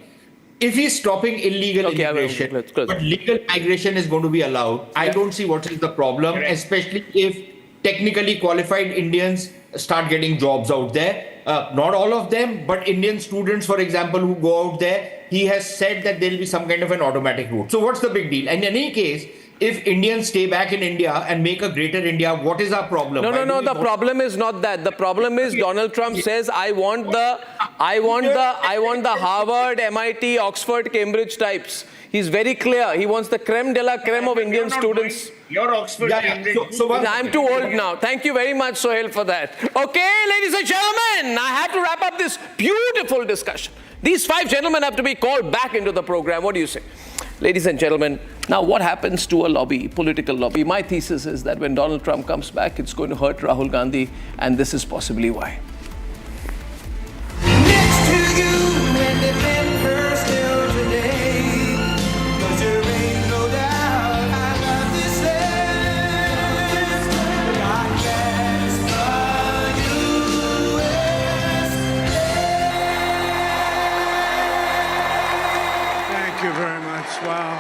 [SPEAKER 13] If he's stopping illegal immigration, but legal migration is going to be allowed, I don't see what is the problem, especially if technically qualified Indians start getting jobs out there. Not all of them, but Indian students, for example, who go out there, he has said that there will be some kind of an automatic route. So what's the big deal? And in any case, if Indians stay back in India and make a greater India, what is our problem?
[SPEAKER 5] No. The problem is not that. The problem is Donald Trump says, I want the Harvard, MIT, Oxford, Cambridge types. He's very clear. He wants the creme de la creme of Indian students.
[SPEAKER 11] You're Oxford, Cambridge.
[SPEAKER 5] I'm too old now. Thank you very much, Suhel, for that. Okay, ladies and gentlemen, I have to wrap up this beautiful discussion. These 5 gentlemen have to be called back into the program. What do you say? Ladies and gentlemen, now what happens to a lobby, political lobby? My thesis is that when Donald Trump comes back, it's going to hurt Rahul Gandhi, and this is possibly why.
[SPEAKER 15] Next to you, when the men first held today, 'cause there ain't no doubt I love this land, but I guess the USA.
[SPEAKER 1] Thank you very much. Wow.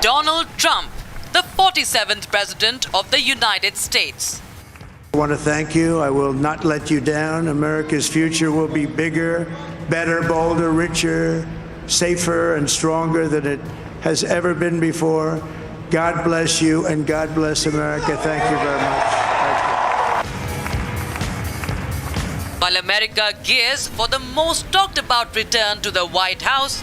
[SPEAKER 16] Donald Trump, the 47th President of the United States.
[SPEAKER 1] I want to thank you. I will not let you down. America's future will be bigger, better, bolder, richer, safer, and stronger than it has ever been before. God bless you, and God bless America. Thank you very much.
[SPEAKER 16] While America gears for the most talked about return to the White House,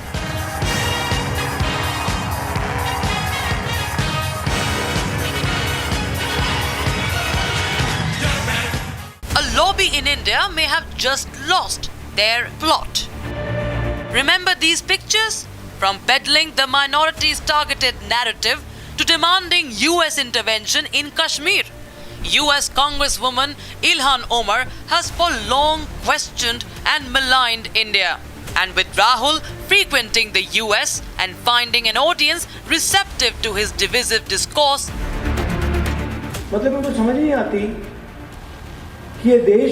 [SPEAKER 16] a lobby in India may have just lost their plot. Remember these pictures? From peddling the minorities targeted narrative to demanding US intervention in Kashmir. US Congresswoman Ilhan Omar has for long questioned and maligned India. And with Rahul frequenting the US and finding an audience receptive to his divisive discourse,
[SPEAKER 17] मतलब उनको समझ नहीं आती कि ये देश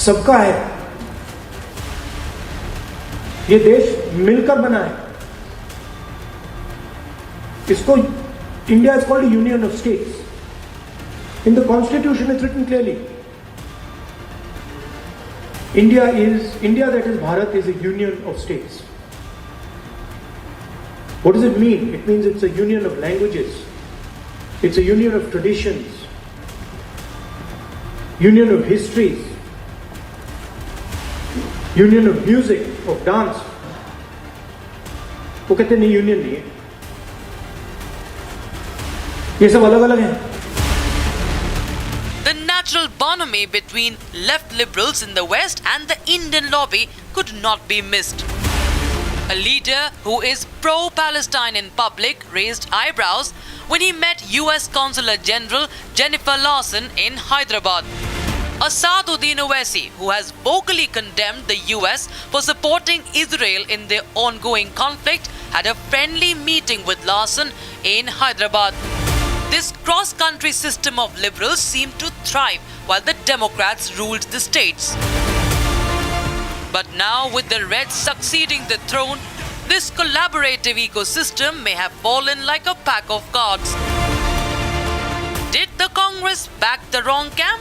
[SPEAKER 17] सबका है, ये देश मिलकर बना है. इसको India is called a union of states. In the constitution it's written clearly. India, that is Bharat, is a union of states. What does it mean? It means it's a union of languages. It's a union of traditions. Union of histories. Union of music, of dance. वो कहते नहीं union नहीं है, ये सब अलग अलग हैं.
[SPEAKER 16] the natural bonhomie between left liberals in the West and the Indian lobby could not be missed. A leader who is pro-Palestine in public raised eyebrows when he met US Consular General Jennifer Lawson in Hyderabad. Asaduddin Owaisi, who has vocally condemned the US for supporting Israel in their ongoing conflict, had a friendly meeting with Lawson in Hyderabad. This cross-country system of liberals seemed to thrive while the Democrats ruled the states. But now, with the Reds succeeding the throne, this collaborative ecosystem may have fallen like a pack of cards. Did the Congress back the wrong camp?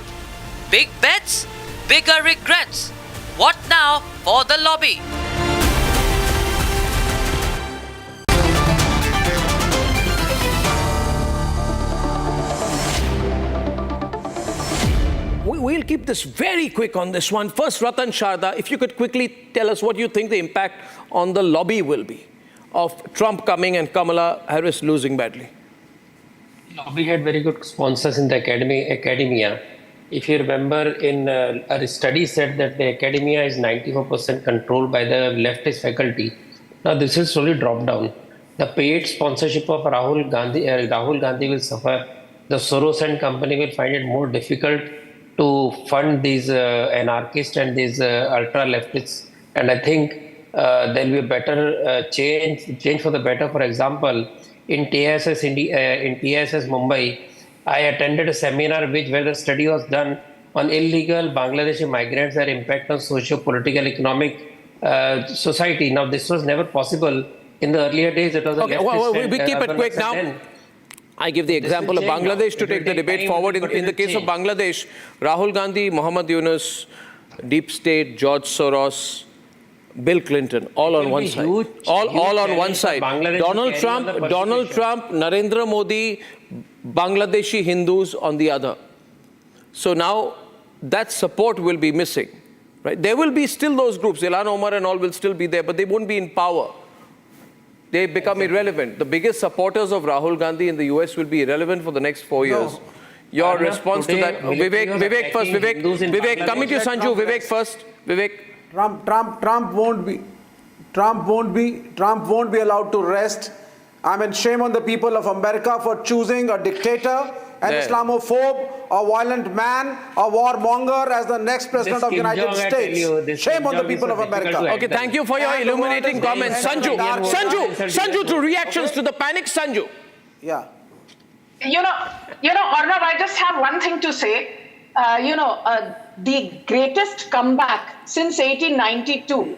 [SPEAKER 16] Big bets, bigger regrets. What now for the lobby?
[SPEAKER 5] We'll keep this very quick on this one. First, Ratan Sharda, if you could quickly tell us what you think the impact on the lobby will be of Trump coming and Kamala Harris losing badly.
[SPEAKER 18] Lobby had very good sponsors in the academia. If you remember, a study said that the academia is 94% controlled by the leftist faculty. Now this has slowly dropped down. The paid sponsorship of Rahul Gandhi will suffer. The Soros and company will find it more difficult to fund these anarchists and these ultra-leftists. And I think there will be a better change for the better. For example, in TSS Mumbai, I attended a seminar where the study was done on illegal Bangladeshi migrants, their impact on socio-political, economic society. Now, this was never possible in the earlier days. It was
[SPEAKER 5] we keep it quick now. I give the example of Bangladesh to take the debate forward. In the case of Bangladesh, Rahul Gandhi, Muhammad Yunus, Deep State, George Soros, Bill Clinton, all on one side. All on one side. Donald Trump, Narendra Modi, Bangladeshi Hindus on the other. So now that support will be missing. Right? There will be still those groups, Ilhan Omar and all will still be there, but they won't be in power. They become irrelevant. The biggest supporters of Rahul Gandhi in the US will be irrelevant for the next 4 years. Your Arnab, response to that? Vivek first. Vivek, coming to Sanju. Vivek first. Vivek.
[SPEAKER 19] Trump won't be allowed to rest. I mean, shame on the people of America for choosing a dictator, an Islamophobe, a violent man, a warmonger as the next president of the United States. Shame on the people of America.
[SPEAKER 5] Okay, thank you for your illuminating comments. Sanju, to reactions to the panic, Sanju.
[SPEAKER 19] Yeah.
[SPEAKER 20] Arnab, I just have one thing to say. The greatest comeback since 1892,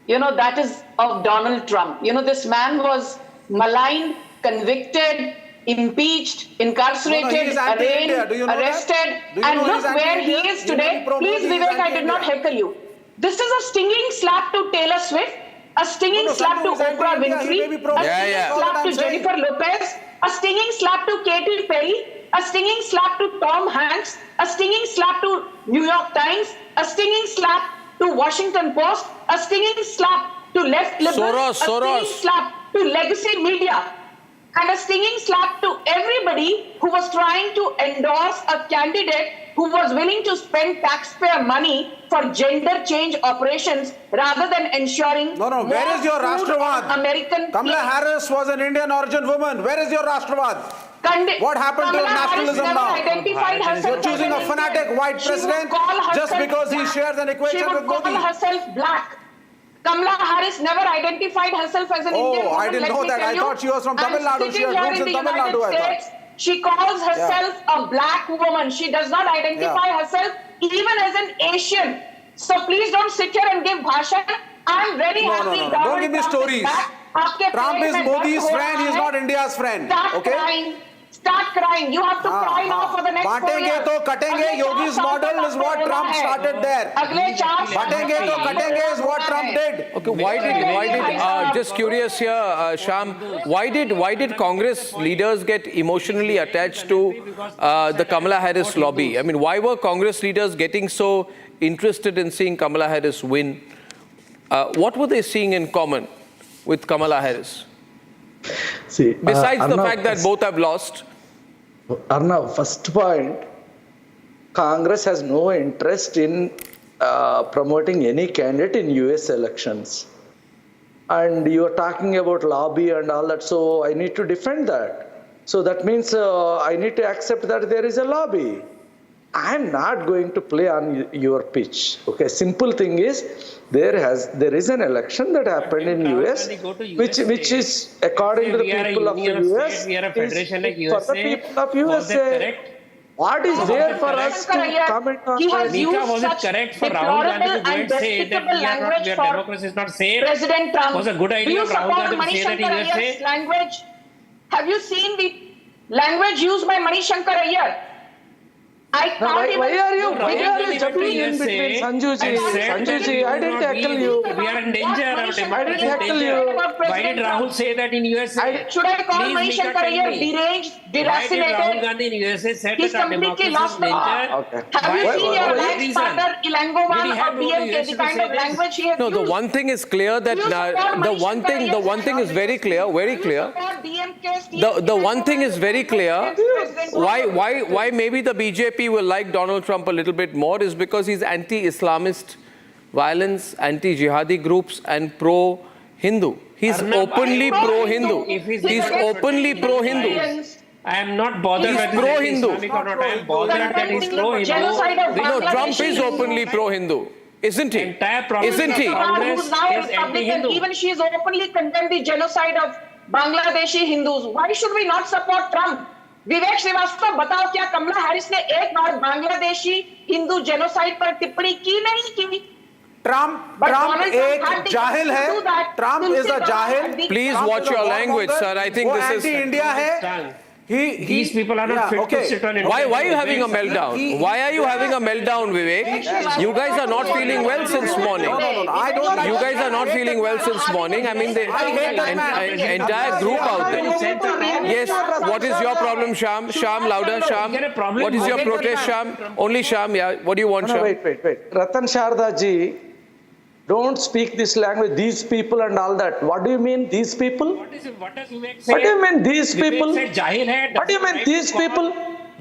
[SPEAKER 20] that is of Donald Trump. This man was maligned, convicted, impeached, incarcerated, arraigned, arrested, and look where he is today. Please, Vivek, I did not heckle you. This is a stinging slap to Taylor Swift, a stinging slap to Oprah Winfrey, a stinging slap to Jennifer Lopez, a stinging slap to Katy Perry, a stinging slap to Tom Hanks, a stinging slap to New York Times, a stinging slap to Washington Post, a stinging slap to left liberals, a stinging slap to legacy media, and a stinging slap to everybody who was trying to endorse a candidate who was willing to spend taxpayer money for gender change operations rather than ensuring
[SPEAKER 19] where is your Rashtravad?
[SPEAKER 20] American
[SPEAKER 19] Kamala Harris was an Indian origin woman. Where is your Rashtravad? What happened to your nationalism now? You're choosing a fanatic white president just because he shares an equation with Modi.
[SPEAKER 20] She would call herself black. Kamala Harris never identified herself as an Indian woman.
[SPEAKER 19] I didn't know that. I thought she was from Tamil Nadu. She had roots in Tamil Nadu, I thought.
[SPEAKER 20] She calls herself a black woman. She does not identify herself even as an Asian. So please don't sit here and give bhashan. I'm very happy.
[SPEAKER 19] No. Don't give me stories. Trump is Modi's friend. He's not India's friend.
[SPEAKER 20] Start crying. You have to cry now for the next 4 years.
[SPEAKER 19] To katenge. Yogi's model is what Trump started there. Batenge to katenge is what Trump did.
[SPEAKER 5] Okay, why did just curious here, Sham, why did Congress leaders get emotionally attached to the Kamala Harris lobby? I mean, why were Congress leaders getting so interested in seeing Kamala Harris win? What were they seeing in common with Kamala Harris?
[SPEAKER 21] See,
[SPEAKER 5] besides
[SPEAKER 21] Arnab,
[SPEAKER 5] the fact that both have lost.
[SPEAKER 21] Arnab, first point, Congress has no interest in promoting any candidate in US elections. And you are talking about lobby and all that, so I need to defend that. So that means I need to accept that there is a lobby. I'm not going to play on your pitch. Okay, simple thing is, there is an election that happened in US, which is according to the people of the US,
[SPEAKER 18] we are a federation like USA.
[SPEAKER 21] For the people of USA. What is there for us to comment on
[SPEAKER 20] He has
[SPEAKER 21] this?
[SPEAKER 20] used
[SPEAKER 18] was it
[SPEAKER 20] such
[SPEAKER 18] correct for Rahul Gandhi to
[SPEAKER 20] deplorable
[SPEAKER 18] go
[SPEAKER 20] and
[SPEAKER 18] and say that
[SPEAKER 20] despicable language for
[SPEAKER 18] democracy is not safe?
[SPEAKER 20] President Trump.
[SPEAKER 18] Was a good idea
[SPEAKER 20] Do you
[SPEAKER 18] of Rahul
[SPEAKER 20] support
[SPEAKER 18] Gandhi to say that in
[SPEAKER 20] Manishankar
[SPEAKER 18] USA?
[SPEAKER 20] Ayyar's language? Have you seen the language used by Manishankar Ayyar? I can't
[SPEAKER 21] Why
[SPEAKER 20] even...
[SPEAKER 21] are you jumping in between Sanjuji? I didn't tackle you.
[SPEAKER 18] We are in danger.
[SPEAKER 21] I didn't tackle you.
[SPEAKER 18] Why did Rahul say that in USA?
[SPEAKER 20] Should I call
[SPEAKER 18] Please,
[SPEAKER 20] Manishankar
[SPEAKER 18] Mika, tell
[SPEAKER 20] Ayyar
[SPEAKER 18] me.
[SPEAKER 20] deranged,
[SPEAKER 18] Why did Rahul
[SPEAKER 20] deracinated?
[SPEAKER 18] Gandhi in USA said
[SPEAKER 20] He's
[SPEAKER 18] that our
[SPEAKER 20] completely
[SPEAKER 18] democracy is
[SPEAKER 20] lost
[SPEAKER 18] in
[SPEAKER 20] the
[SPEAKER 18] danger?
[SPEAKER 20] Have you seen your alliance
[SPEAKER 18] reason?
[SPEAKER 20] partner
[SPEAKER 18] Did
[SPEAKER 20] Ilangovan
[SPEAKER 18] he have
[SPEAKER 20] or
[SPEAKER 18] to go to
[SPEAKER 20] BMK,
[SPEAKER 18] US
[SPEAKER 20] the
[SPEAKER 18] to
[SPEAKER 20] kind
[SPEAKER 18] say
[SPEAKER 20] of
[SPEAKER 18] this?
[SPEAKER 20] language he has
[SPEAKER 5] No,
[SPEAKER 20] used?
[SPEAKER 5] the one thing is clear that the one thing is very clear, very clear. The one thing is very clear. Why maybe the BJP will like Donald Trump a little bit more is because he's anti-Islamist violence, anti-jihadi groups and pro-Hindu. He's openly pro-Hindu. He's openly pro-Hindu.
[SPEAKER 18] I am not bothered
[SPEAKER 5] He's
[SPEAKER 18] whether
[SPEAKER 5] pro-Hindu.
[SPEAKER 18] Islamic or not. I am bothered that he's pro-Hindu.
[SPEAKER 5] No, Trump is openly pro-Hindu, isn't he? Isn't he?
[SPEAKER 20] Who's now a Republican, even she is openly condemned the genocide of Bangladeshi Hindus. Why should we not support Trump? विवेक श्रीवास्तव बताओ क्या कमला Harris ने एक बार Bangladeshi Hindu genocide पर टिप्पणी की नहीं की?
[SPEAKER 19] Trump एक जाहिल है. ट्रम्प इज अ जाहिल.
[SPEAKER 5] Please watch your language, sir. I think this is
[SPEAKER 19] India है.
[SPEAKER 18] These people are not fit to sit on it.
[SPEAKER 5] Why are you having a meltdown? Why are you having a meltdown, Vivek? You guys are not feeling well since morning.
[SPEAKER 19] I don't.
[SPEAKER 5] You guys are not feeling well since morning. I mean, the entire group out there. Yes. What is your problem, Sham? Sham, louder, Sham. What is your protest, Sham? Only Sham. Yeah. What do you want, Sham?
[SPEAKER 21] Wait. Ratan Sharda ji, don't speak this language. These people and all that. What do you mean, these people?
[SPEAKER 18] What does Vivek say?
[SPEAKER 21] What do you mean, these people?
[SPEAKER 18] Vivek said Jahil hai.
[SPEAKER 21] What do you mean, these people?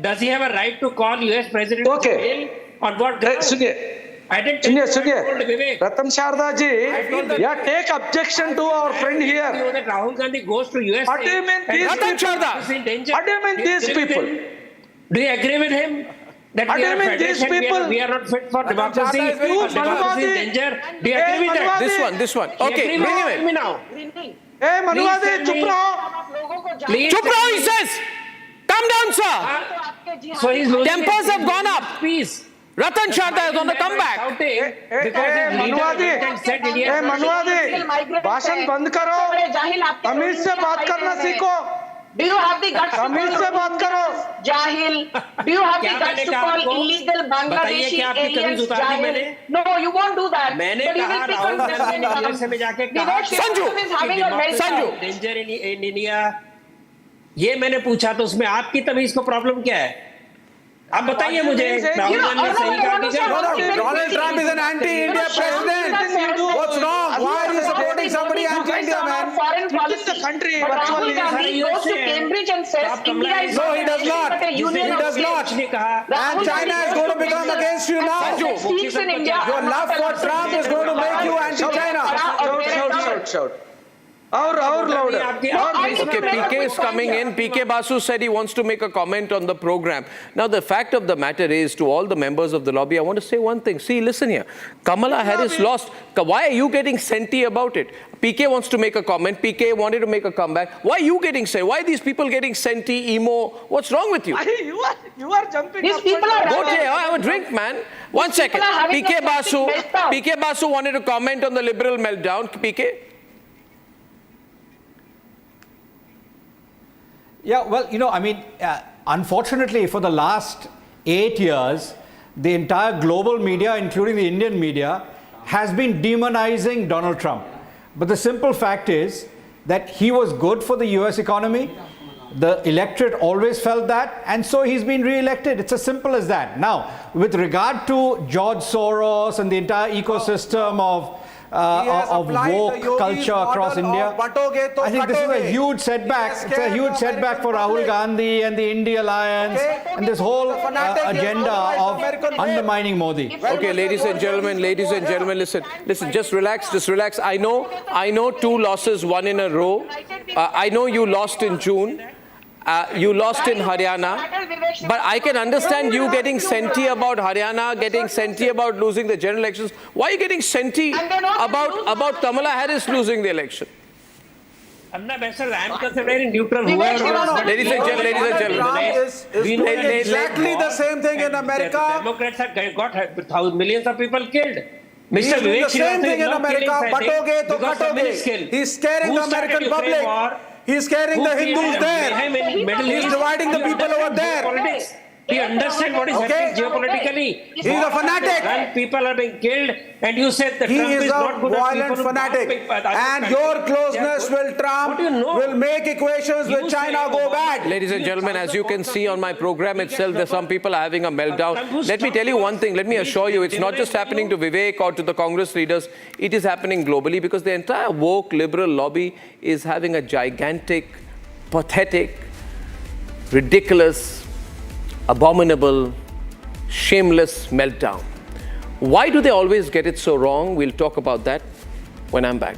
[SPEAKER 18] Does he have a right to call US President
[SPEAKER 21] Okay.
[SPEAKER 18] Jahil? On what grounds? I didn't tell you what I told Vivek.
[SPEAKER 21] Ratan Sharda ji, yeah, take objection to our friend here.
[SPEAKER 18] That Rahul Gandhi goes to US.
[SPEAKER 21] What do you mean, these people? What do you mean, these people?
[SPEAKER 18] Do you agree with him? That
[SPEAKER 21] What
[SPEAKER 18] we
[SPEAKER 21] do
[SPEAKER 18] are
[SPEAKER 21] you mean, these
[SPEAKER 18] federation,
[SPEAKER 21] people?
[SPEAKER 18] we are not fit for democracy. Democracy is in danger. Do you agree with that?
[SPEAKER 5] This one. Okay, bring him in.
[SPEAKER 18] Me now.
[SPEAKER 21] Hey, Manuwadi, chup raho.
[SPEAKER 18] Please.
[SPEAKER 5] Chup raho, he says. Come down, sir.
[SPEAKER 18] So he's losing
[SPEAKER 5] Tempers have gone up.
[SPEAKER 18] Peace.
[SPEAKER 5] Ratan Sharda is on the comeback.
[SPEAKER 21] Manuwadi, भाषण बंद करो. तमीज से बात करना सीखो.
[SPEAKER 20] Do you have the guts to
[SPEAKER 21] तमीज से बात करो.
[SPEAKER 20] Jahil? Do you have the guts to call illegal Bangladeshi aliens Jahil? No, you won't do that.
[SPEAKER 18] मैंने कहा राहुल गांधी ने यूएसए में जाके कहा
[SPEAKER 5] संजू
[SPEAKER 18] डेंजर इन इंडिया. ये मैंने पूछा तो उसमें आपकी तमीज को प्रॉब्लम क्या है? आप बताइए मुझे. राहुल गांधी ने सही कहा कि
[SPEAKER 19] Donald Trump is an anti-India president. What's wrong? Why are you supporting somebody anti-India, man?
[SPEAKER 20] Foreign the country. But Rahul Gandhi goes to Cambridge and says India is
[SPEAKER 19] No, he does not. He does not. And China is going to become against you now.
[SPEAKER 20] Speaks in India.
[SPEAKER 19] Your love for Trump is going to make you anti-China.
[SPEAKER 21] Shout. Or louder.
[SPEAKER 5] Okay, PK is coming in. PK Basu said he wants to make a comment on the program. Now, the fact of the matter is, to all the members of the lobby, I want to say one thing. See, listen here. Kamala Harris lost. Why are you getting senti about it? PK wants to make a comment. PK wanted to make a comeback. Why are you getting senti? Why are these people getting senti, emo? What's wrong with you?
[SPEAKER 21] You are jumping.
[SPEAKER 20] These people are
[SPEAKER 5] Go have a drink, man. One second. PK Basu wanted to comment on the liberal meltdown. PK?
[SPEAKER 12] Yeah, well, unfortunately, for the last 8 years, the entire global media, including the Indian media, has been demonizing Donald Trump. But the simple fact is that he was good for the US economy. The electorate always felt that, and so he's been re-elected. It's as simple as that. Now, with regard to George Soros and the entire ecosystem of woke culture across India, I think this is a huge setback. It's a huge setback for Rahul Gandhi and the India Alliance and this whole agenda of undermining Modi.
[SPEAKER 5] Okay, ladies and gentlemen, listen, just relax. I know 2 losses, 1 in a row. I know you lost in June. You lost in Haryana, but I can understand you getting senti about Haryana, getting senti about losing the general elections. Why are you getting senti about Kamala Harris losing the election?
[SPEAKER 18] Arnab, I am considering neutral.
[SPEAKER 19] Ladies
[SPEAKER 18] Ladies
[SPEAKER 19] and gentlemen, is doing exactly the same thing in America.
[SPEAKER 18] Democrats have got millions of people killed.
[SPEAKER 19] He's
[SPEAKER 18] Mr.
[SPEAKER 19] doing
[SPEAKER 18] Vivek
[SPEAKER 19] the same
[SPEAKER 18] Srivastava
[SPEAKER 19] thing
[SPEAKER 18] is
[SPEAKER 19] in
[SPEAKER 18] not
[SPEAKER 19] America.
[SPEAKER 18] killing
[SPEAKER 19] Batoge to
[SPEAKER 18] because of minuscule.
[SPEAKER 19] katoge. He's scaring
[SPEAKER 18] Who
[SPEAKER 19] the American
[SPEAKER 18] started Ukraine
[SPEAKER 19] public.
[SPEAKER 18] war?
[SPEAKER 19] He's scaring
[SPEAKER 18] Who
[SPEAKER 19] the Hindus
[SPEAKER 18] created mayhem
[SPEAKER 19] there.
[SPEAKER 18] in Middle
[SPEAKER 19] He's
[SPEAKER 18] East?
[SPEAKER 19] dividing the
[SPEAKER 18] You
[SPEAKER 19] people over
[SPEAKER 18] understand
[SPEAKER 19] there.
[SPEAKER 18] geopolitics? Do you understand what is happening geopolitically?
[SPEAKER 19] He's a fanatic.
[SPEAKER 18] When people are being killed, and you said that
[SPEAKER 19] He
[SPEAKER 18] Trump
[SPEAKER 19] is
[SPEAKER 18] is not
[SPEAKER 19] a
[SPEAKER 18] good at
[SPEAKER 19] violent
[SPEAKER 18] people who
[SPEAKER 19] fanatic.
[SPEAKER 18] bomb people.
[SPEAKER 19] And your closeness will Trump will make equations with China go bad.
[SPEAKER 5] Ladies and gentlemen, as you can see on my program itself, there's some people are having a meltdown. Let me tell you one thing. Let me assure you, it's not just happening to Vivek or to the Congress leaders. It is happening globally because the entire woke liberal lobby is having a gigantic, pathetic, ridiculous, abominable, shameless meltdown. Why do they always get it so wrong? We'll talk about that when I'm back.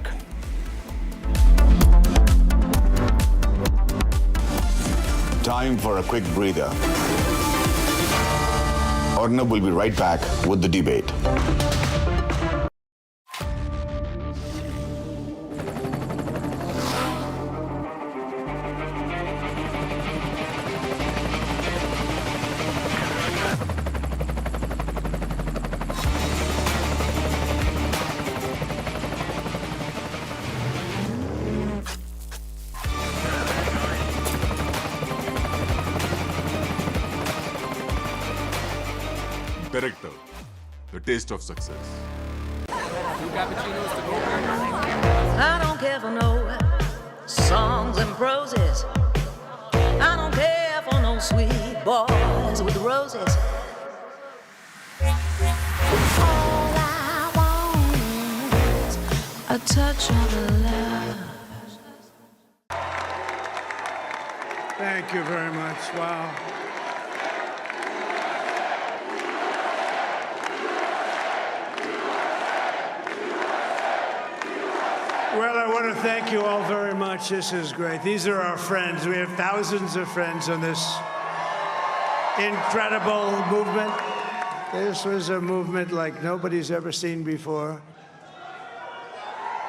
[SPEAKER 4] Time for a quick breather. Arnab will be right back with the debate.
[SPEAKER 2] Director, The Taste of Success.
[SPEAKER 22] I don't care for no songs and proses. I don't care for no sweet boys with roses. All I want is a touch of love.
[SPEAKER 1] Thank you very much. Wow. Well, I want to thank you all very much. This is great. These are our friends. We have thousands of friends on this incredible movement. This was a movement like nobody's ever seen before.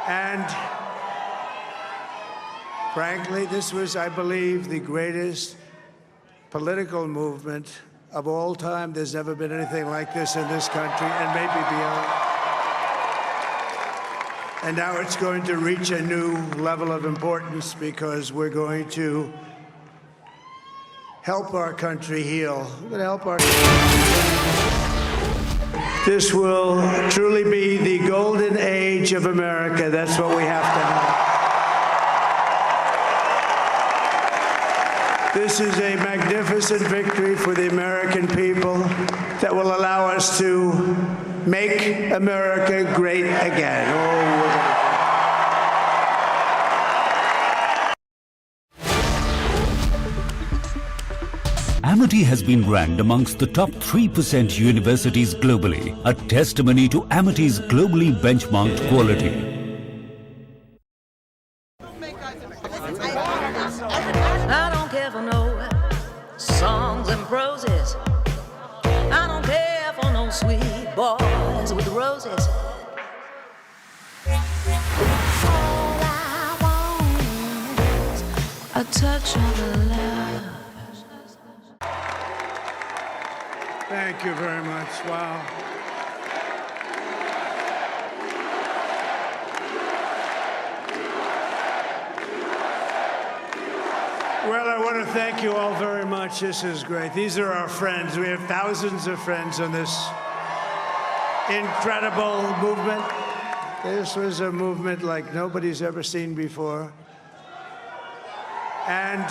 [SPEAKER 1] And frankly, this was, I believe, the greatest political movement of all time. There's never been anything like this in this country and maybe beyond. And now it's going to reach a new level of importance because we're going to help our country heal. We're going to help our This will truly be the golden age of America. That's what we have to have. This is a magnificent victory for the American people that will allow us to make America great again.
[SPEAKER 23] Amity has been ranked amongst the top 3% universities globally, a testimony to Amity's globally benchmarked quality.
[SPEAKER 22] I don't care for no songs and proses. I don't care for no sweet boys with roses. All I want is a touch of love.
[SPEAKER 1] Thank you very much. Wow. Well, I want to thank you all very much. This is great. These are our friends. We have thousands of friends on this incredible movement. This was a movement like nobody's ever seen before. And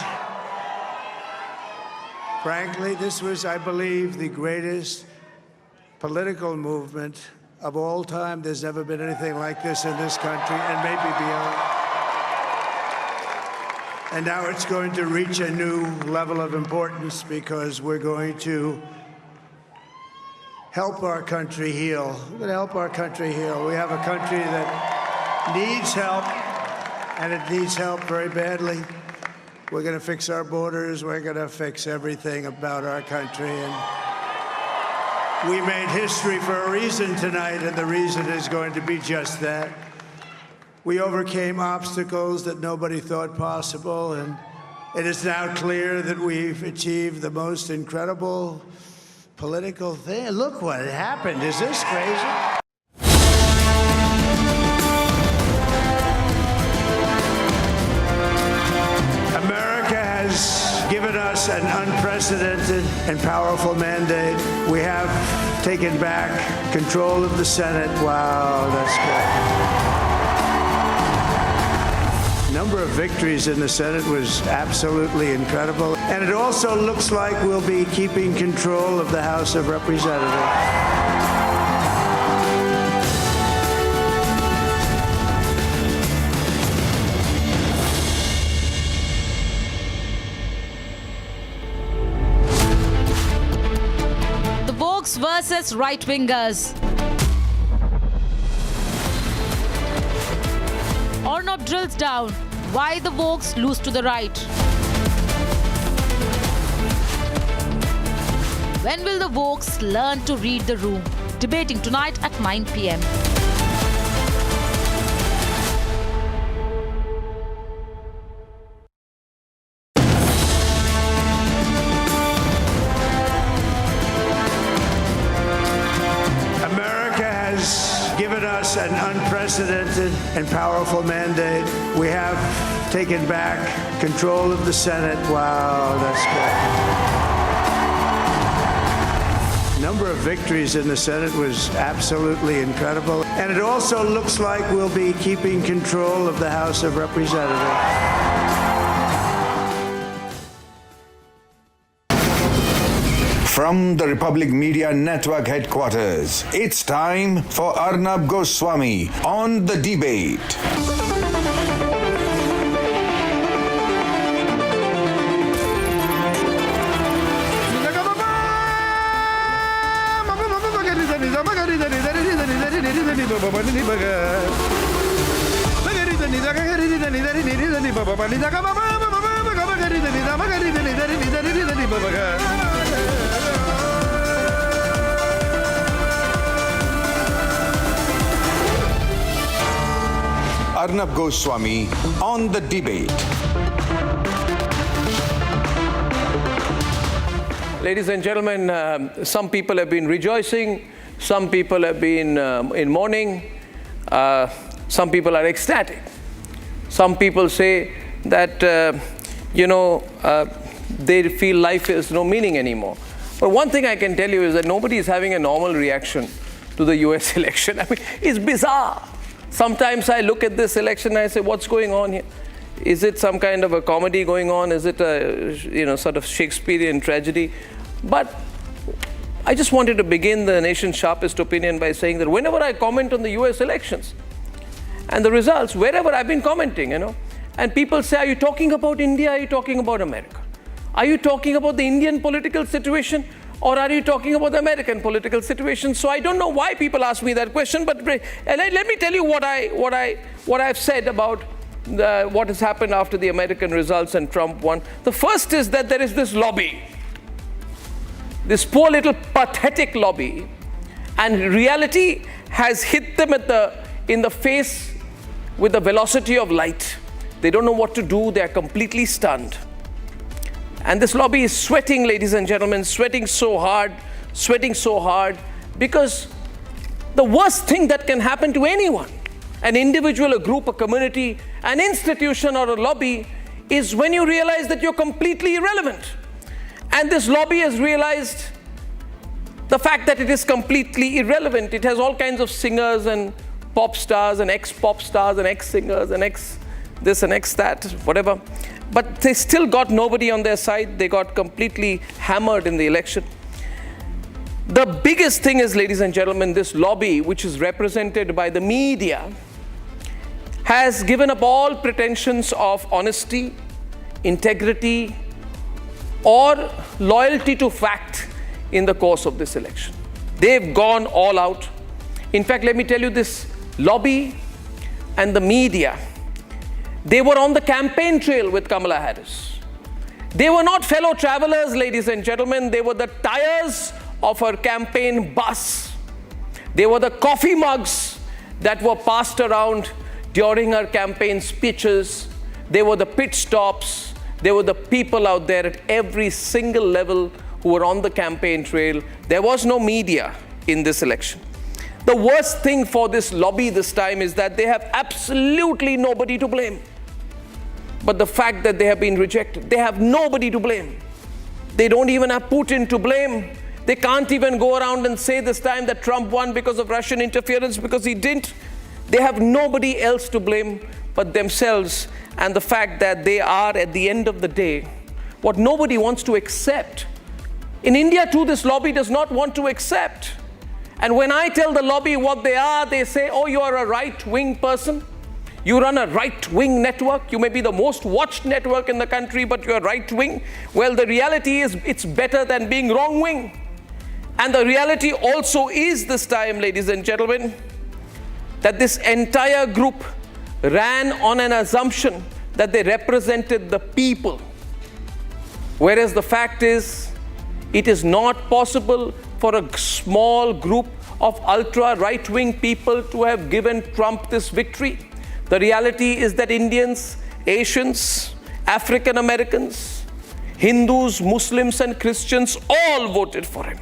[SPEAKER 1] frankly, this was, I believe, the greatest political movement of all time. There's never been anything like this in this country and maybe beyond. And now it's going to reach a new level of importance because we're going to help our country heal. We're going to help our country heal. We have a country that needs help, and it needs help very badly. We're going to fix our borders. We're going to fix everything about our country. And we made history for a reason tonight, and the reason is going to be just that. We overcame obstacles that nobody thought possible, and it is now clear that we've achieved the most incredible political thing. Look what happened. Is this crazy? America has given us an unprecedented and powerful mandate. We have taken back control of the Senate. Wow, that's good. Number of victories in the Senate was absolutely incredible. And it also looks like we'll be keeping control of the House of Representatives.
[SPEAKER 3] Versus right-wingers. Arnab drills down why the Vokes lose to the right. When will the Vokes learn to read the room? Debating tonight at 9 p.m.
[SPEAKER 1] Given us an unprecedented and powerful mandate. We have taken back control of the Senate. Wow, that's good. Number of victories in the Senate was absolutely incredible. And it also looks like we'll be keeping control of the House of Representatives.
[SPEAKER 4] From the Republic Media Network headquarters, it's time for Arnab Goswami on The Debate. Arnab Goswami on The Debate.
[SPEAKER 5] Ladies and gentlemen, some people have been rejoicing, some people have been in mourning, some people are ecstatic. Some people say that, they feel life has no meaning anymore. But one thing I can tell you is that nobody is having a normal reaction to the US election. I mean, it's bizarre. Sometimes I look at this election and I say, what's going on here? Is it some kind of a comedy going on? Is it a, sort of Shakespearean tragedy? But I just wanted to begin the nation's sharpest opinion by saying that whenever I comment on the US elections and the results, wherever I've been commenting, and people say, are you talking about India? Are you talking about America? Are you talking about the Indian political situation? Or are you talking about the American political situation? So I don't know why people ask me that question, but let me tell you what I've said about what has happened after the American results and Trump won. The first is that there is this lobby, this poor little pathetic lobby, and reality has hit them in the face with the velocity of light. They don't know what to do. They are completely stunned. And this lobby is sweating, ladies and gentlemen, sweating so hard, because the worst thing that can happen to anyone, an individual, a group, a community, an institution, or a lobby, is when you realize that you're completely irrelevant. And this lobby has realized the fact that it is completely irrelevant. It has all kinds of singers and pop stars and ex-pop stars and ex-singers and ex-this and ex-that, whatever. But they still got nobody on their side. They got completely hammered in the election. The biggest thing is, ladies and gentlemen, this lobby, which is represented by the media, has given up all pretensions of honesty, integrity, or loyalty to fact in the course of this election. They've gone all out. In fact, let me tell you, this lobby and the media, they were on the campaign trail with Kamala Harris. They were not fellow travelers, ladies and gentlemen. They were the tires of her campaign bus. They were the coffee mugs that were passed around during her campaign speeches. They were the pit stops. They were the people out there at every single level who were on the campaign trail. There was no media in this election. The worst thing for this lobby this time is that they have absolutely nobody to blame. But the fact that they have been rejected, they have nobody to blame. They don't even have Putin to blame. They can't even go around and say this time that Trump won because of Russian interference, because he didn't. They have nobody else to blame but themselves and the fact that they are, at the end of the day, what nobody wants to accept. In India too, this lobby does not want to accept. And when I tell the lobby what they are, they say, oh, you are a right-wing person. You run a right-wing network. You may be the most watched network in the country, but you're right-wing. Well, the reality is it's better than being wrong-wing. And the reality also is this time, ladies and gentlemen, that this entire group ran on an assumption that they represented the people. Whereas the fact is, it is not possible for a small group of ultra-right-wing people to have given Trump this victory. The reality is that Indians, Asians, African Americans, Hindus, Muslims and Christians all voted for him.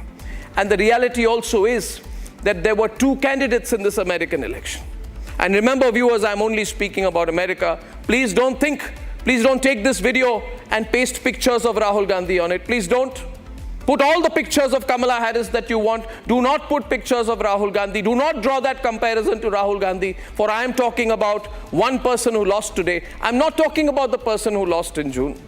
[SPEAKER 5] And the reality also is that there were two candidates in this American election. And remember, viewers, I'm only speaking about America. Please don't take this video and paste pictures of Rahul Gandhi on it. Please don't. Put all the pictures of Kamala Harris that you want. Do not put pictures of Rahul Gandhi. Do not draw that comparison to Rahul Gandhi. For I am talking about one person who lost today. I'm not talking about the person who lost in June.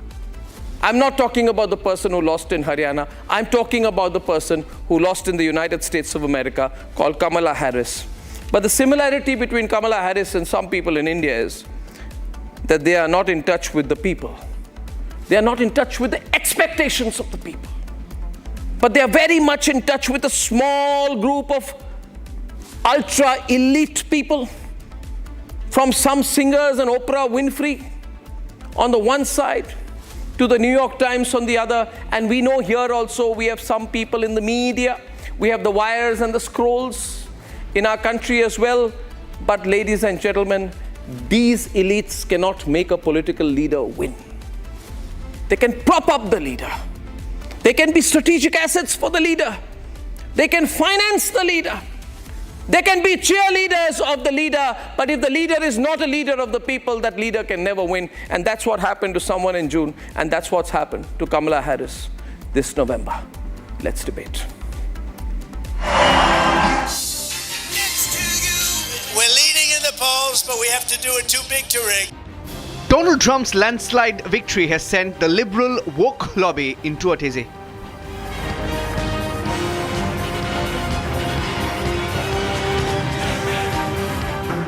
[SPEAKER 5] I'm not talking about the person who lost in Haryana. I'm talking about the person who lost in the United States of America, called Kamala Harris. But the similarity between Kamala Harris and some people in India is that they are not in touch with the people. They are not in touch with the expectations of the people. But they are very much in touch with a small group of ultra-elite people, from some singers and Oprah Winfrey on the one side to the New York Times on the other. And we know here also we have some people in the media. We have the wires and the scrolls in our country as well. But ladies and gentlemen, these elites cannot make a political leader win. They can prop up the leader. They can be strategic assets for the leader. They can finance the leader. They can be cheerleaders of the leader. But if the leader is not a leader of the people, that leader can never win. And that's what happened to someone in June. And that's what's happened to Kamala Harris this November. Let's debate.
[SPEAKER 6] We're leading in the polls, but we have to do it too big to rig.
[SPEAKER 7] Donald Trump's landslide victory has sent the liberal woke lobby into a tizzy.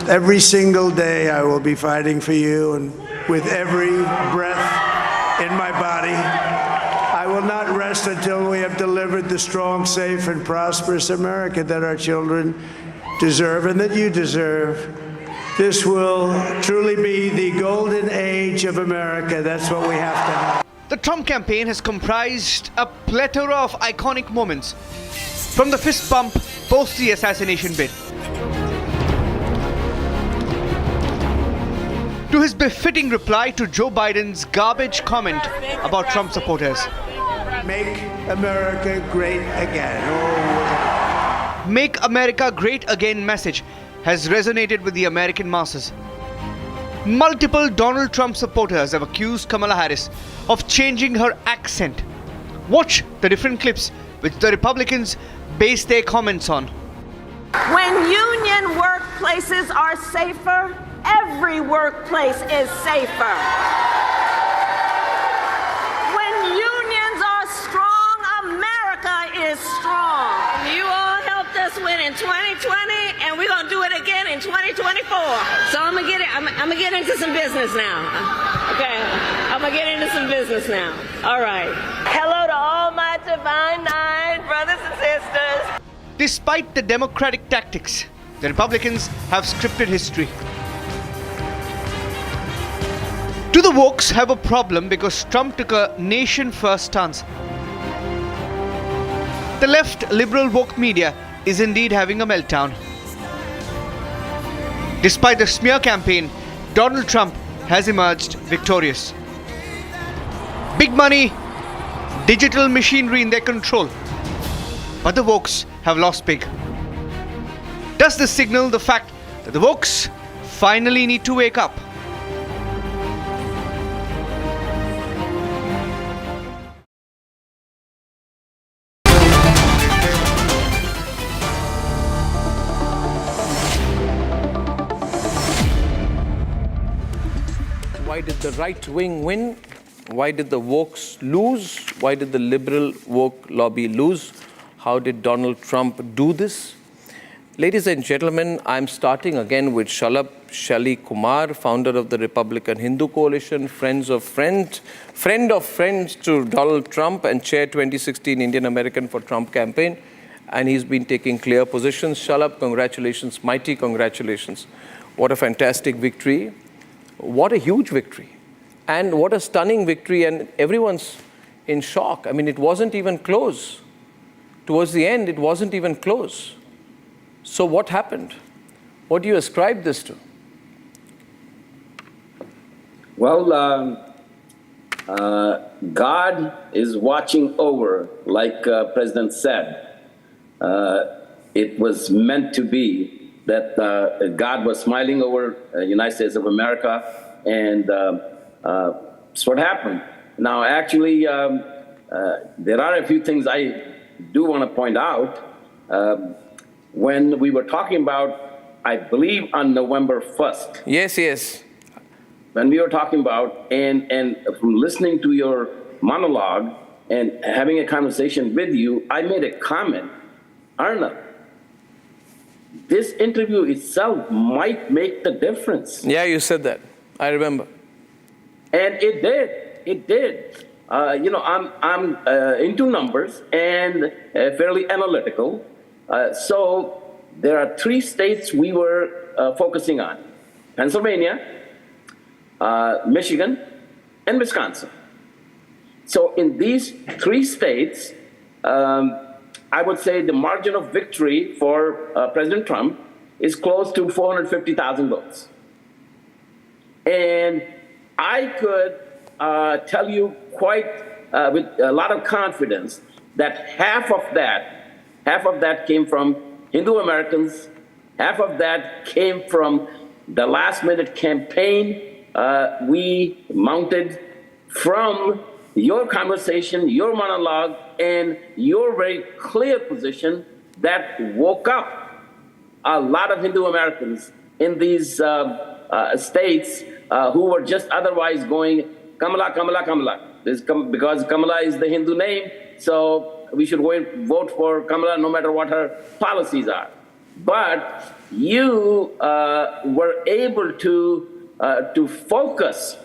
[SPEAKER 1] Every single day I will be fighting for you, and with every breath in my body, I will not rest until we have delivered the strong, safe, and prosperous America that our children deserve and that you deserve. This will truly be the golden age of America. That's what we have to have.
[SPEAKER 7] The Trump campaign has comprised a plethora of iconic moments, from the fist bump post the assassination bid, to his befitting reply to Joe Biden's garbage comment about Trump supporters.
[SPEAKER 1] Make America great again. Oh.
[SPEAKER 7] Make America Great Again message has resonated with the American masses. Multiple Donald Trump supporters have accused Kamala Harris of changing her accent. Watch the different clips which the Republicans base their comments on.
[SPEAKER 8] When union workplaces are safer, every workplace is safer. When unions are strong, America is strong. You all helped us win in 2020, and we're gonna do it again in 2024. So I'm gonna get into some business now. Okay, I'm gonna get into some business now. All right. Hello to all my divine nine brothers and sisters.
[SPEAKER 7] Despite the Democratic tactics, the Republicans have scripted history. Do the wokes have a problem because Trump took a nation-first stance? The left liberal woke media is indeed having a meltdown. Despite the smear campaign, Donald Trump has emerged victorious. Big money, digital machinery in their control. But the wokes have lost big. Does this signal the fact that the wokes finally need to wake up?
[SPEAKER 5] Why did the right wing win? Why did the wokes lose? Why did the liberal woke lobby lose? How did Donald Trump do this? Ladies and gentlemen, I'm starting again with Shalli Kumar, founder of the Republican Hindu Coalition, friend of friends to Donald Trump, and chair 2016 Indian American for Trump campaign. And he's been taking clear positions. Shalab, congratulations, mighty congratulations. What a fantastic victory. What a huge victory. And what a stunning victory. And everyone's in shock. I mean, it wasn't even close. Towards the end, it wasn't even close. So what happened? What do you ascribe this to?
[SPEAKER 9] Well, God is watching over, like President said. It was meant to be that God was smiling over the United States of America, and that's what happened. Now, actually, there are a few things I do want to point out. When we were talking about, I believe on November 1st.
[SPEAKER 5] Yes.
[SPEAKER 9] When we were talking about, and from listening to your monologue and having a conversation with you, I made a comment. Arnab, this interview itself might make the difference.
[SPEAKER 5] Yeah, you said that. I remember.
[SPEAKER 9] And it did. It did. I'm into numbers and fairly analytical. So there are 3 states we were focusing on: Pennsylvania, Michigan, and Wisconsin. So in these 3 states, I would say the margin of victory for President Trump is close to 450,000 votes. And I could tell you quite with a lot of confidence that half of that came from Hindu Americans, half of that came from the last minute campaign we mounted from your conversation, your monologue, and your very clear position that woke up a lot of Hindu Americans in these states who were just otherwise going, Kamala, Kamala, Kamala. Because Kamala is the Hindu name, so we should go and vote for Kamala no matter what her policies are. But you were able to focus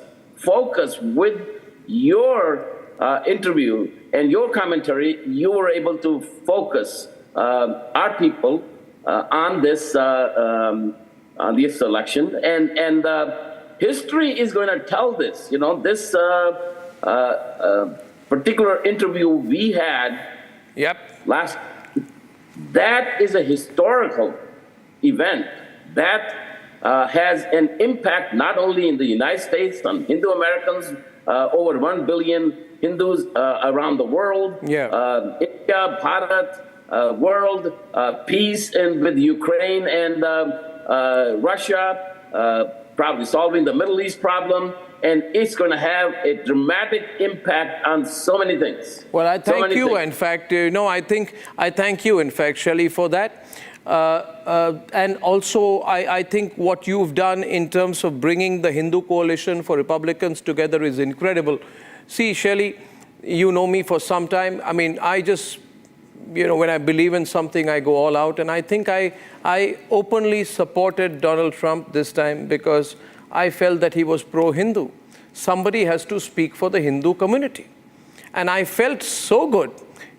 [SPEAKER 9] with your interview and your commentary. You were able to focus our people on this election, and history is going to tell this. You know, this particular interview we had last, that is a historical event that has an impact not only in the United States on Hindu Americans, over 1 billion Hindus around the world, India, Bharat, world, peace and with Ukraine and Russia, probably solving the Middle East problem, and it's going to have a dramatic impact on so many things.
[SPEAKER 5] Well, I thank you. In fact, I thank you, in fact, Shalli, for that. And also, I think what you've done in terms of bringing the Hindu Coalition for Republicans together is incredible. See, Shalli, you know me for some time. I mean, I just, when I believe in something, I go all out. And I think I openly supported Donald Trump this time because I felt that he was pro-Hindu. Somebody has to speak for the Hindu community. And I felt so good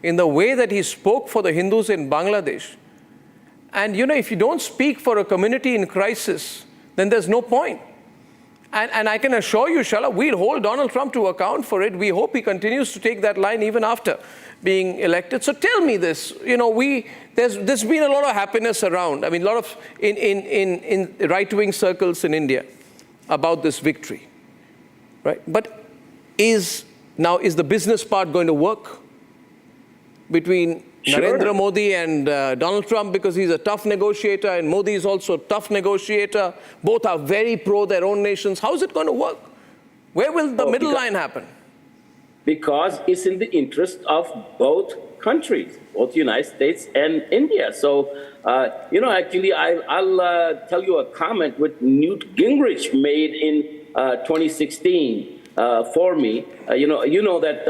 [SPEAKER 5] in the way that he spoke for the Hindus in Bangladesh. And if you don't speak for a community in crisis, then there's no point. And I can assure you, Shala, we'll hold Donald Trump to account for it. We hope he continues to take that line even after being elected. So tell me this, there's been a lot of happiness around. I mean, a lot of in right-wing circles in India about this victory, right? But is the business part going to work between Narendra Modi and Donald Trump, because he's a tough negotiator and Modi is also a tough negotiator? Both are very pro their own nations. How is it going to work? Where will the middle line happen?
[SPEAKER 9] Because it's in the interest of both countries, both the United States and India. So, actually, I'll tell you a comment which Newt Gingrich made in 2016. For me, you know that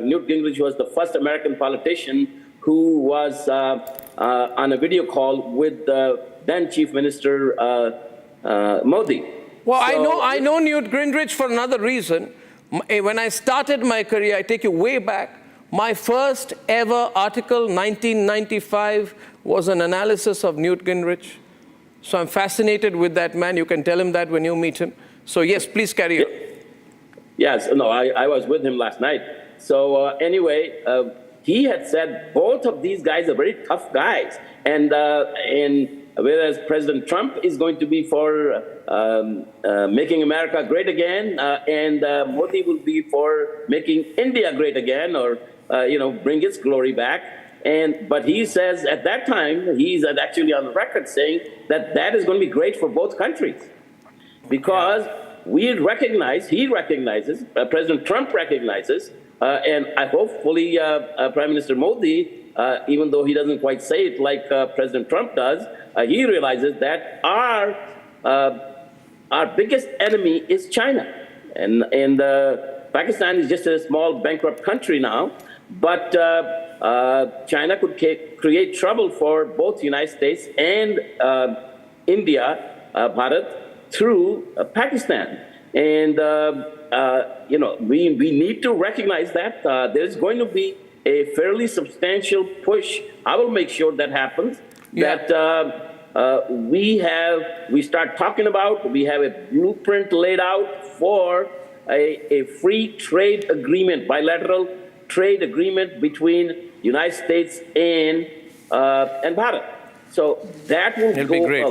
[SPEAKER 9] Newt Gingrich was the first American politician who was on a video call with then Chief Minister Modi.
[SPEAKER 5] Well, so, I know Newt Gingrich for another reason. When I started my career, I take you way back, my first ever article, 1995, was an analysis of Newt Gingrich. So I'm fascinated with that man. You can tell him that when you meet him. So yes, please carry on.
[SPEAKER 9] Yes, no, I was with him last night. So anyway, he had said both of these guys are very tough guys. And whereas President Trump is going to be for making America great again, and Modi will be for making India great again, or, bring its glory back. But he says at that time, he's actually on the record saying that is going to be great for both countries. Because he recognizes, President Trump recognizes, and I hopefully Prime Minister Modi, even though he doesn't quite say it like President Trump does, he realizes that our biggest enemy is China. And Pakistan is just a small bankrupt country now, but China could create trouble for both the United States and India, Bharat, through Pakistan. And, we need to recognize that there's going to be a fairly substantial push. I will make sure that happens, that we start talking about, we have a blueprint laid out for a free trade agreement, bilateral trade agreement between the United States and Bharat. So that will go a